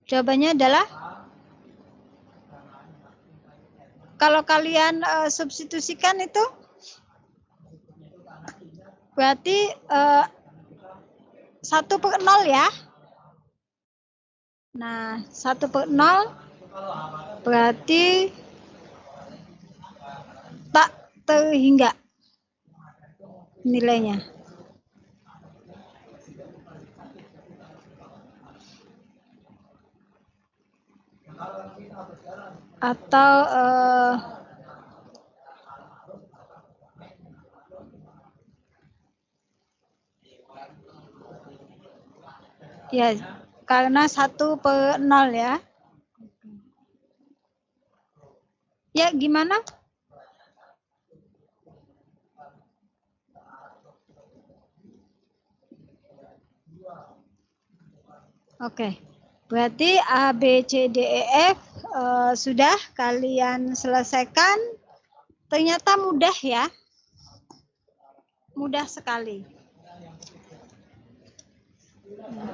Jawabannya adalah kalau kalian substitusikan itu berarti 1 per 0 ya. Nah, 1 per 0 berarti tak terhingga nilainya. Atau ya karena 1 per 0 ya. Ya gimana? Oke. Berarti A, B, C, D, E, F sudah kalian selesaikan. Ternyata mudah ya. Mudah sekali.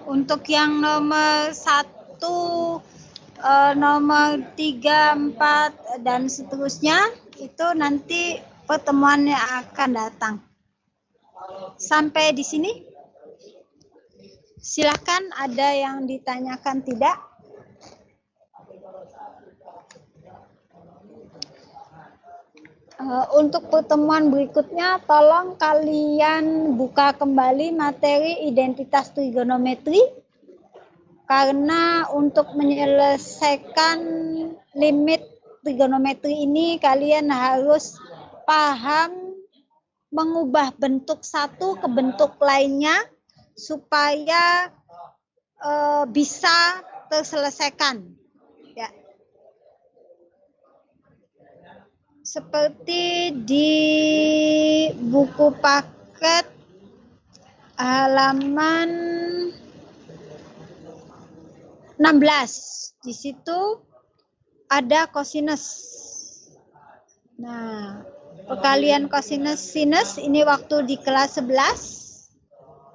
Untuk yang nomor 1, nomor 3, 4, dan seterusnya, itu nanti pertemuannya akan datang. Sampai di sini. Silakan, ada yang ditanyakan tidak? Untuk pertemuan berikutnya, tolong kalian buka kembali materi identitas trigonometri. Karena untuk menyelesaikan limit trigonometri ini, kalian harus paham mengubah bentuk satu ke bentuk lainnya, supaya bisa terselesaikan. Ya. Seperti di buku paket halaman 16. Di situ ada kosinus. Nah, perkalian kosinus sinus ini waktu di kelas 11.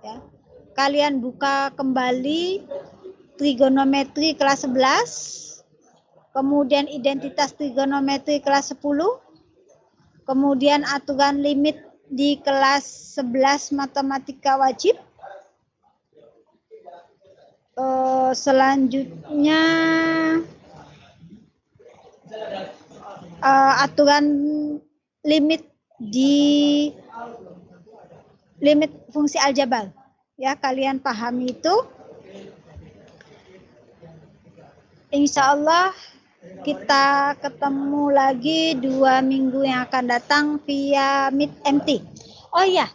Ya. Kalian buka kembali trigonometri kelas 11. Kemudian identitas trigonometri kelas 10. Kemudian aturan limit di kelas 11 matematika wajib. Selanjutnya aturan limit di limit fungsi aljabar. Ya, kalian pahami itu. Insya Allah kita ketemu lagi 2 minggu yang akan datang via Meet MT. Oh iya,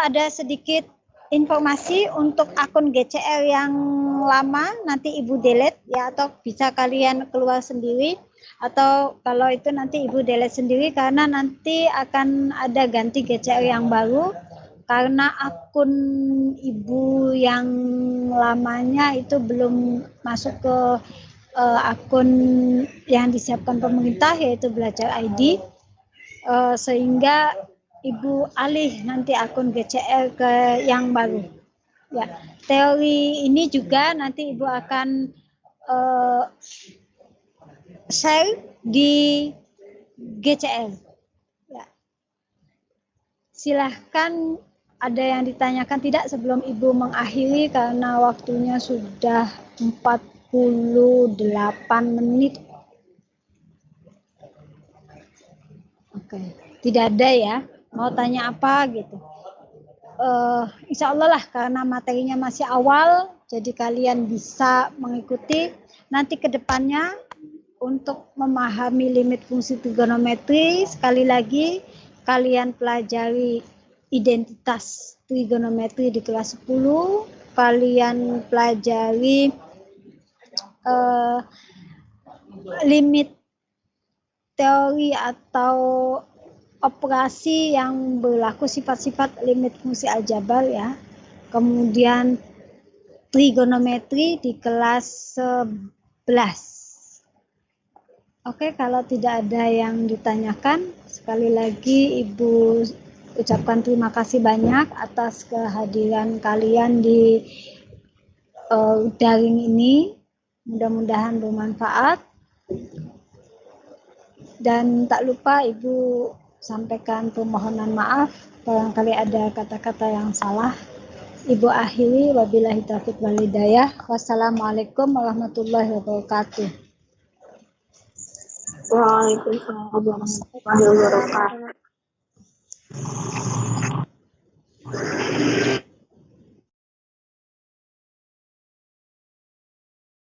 ada sedikit informasi untuk akun GCR yang lama nanti Ibu delete ya, atau bisa kalian keluar sendiri, atau kalau itu nanti Ibu delete sendiri karena nanti akan ada ganti GCR yang baru karena akun Ibu yang lamanya itu belum masuk ke akun yang disiapkan pemerintah yaitu Belajar ID, sehingga Ibu alih nanti akun GCR ke yang baru. Ya, teori ini juga nanti Ibu akan share di GCR. Ya. Silahkan, ada yang ditanyakan tidak sebelum Ibu mengakhiri karena waktunya sudah 48 menit. Oke, tidak ada ya. Mau tanya apa gitu. Insya Allah lah karena materinya masih awal, jadi kalian bisa mengikuti. Nanti ke depannya untuk memahami limit fungsi trigonometri, sekali lagi kalian pelajari identitas trigonometri di kelas 10, kalian pelajari limit teori atau operasi yang berlaku sifat-sifat limit fungsi aljabar ya. Kemudian trigonometri di kelas 11. Oke, kalau tidak ada yang ditanyakan, sekali lagi Ibu ucapkan terima kasih banyak atas kehadiran kalian di daring ini. Mudah-mudahan bermanfaat. Dan tak lupa Ibu sampaikan permohonan maaf barangkali ada kata-kata yang salah. Ibu akhiri, wabillahi taufiq wal hidayah. Wassalamualaikum warahmatullahi wabarakatuh. Waalaikumsalam warahmatullahi wabarakatuh.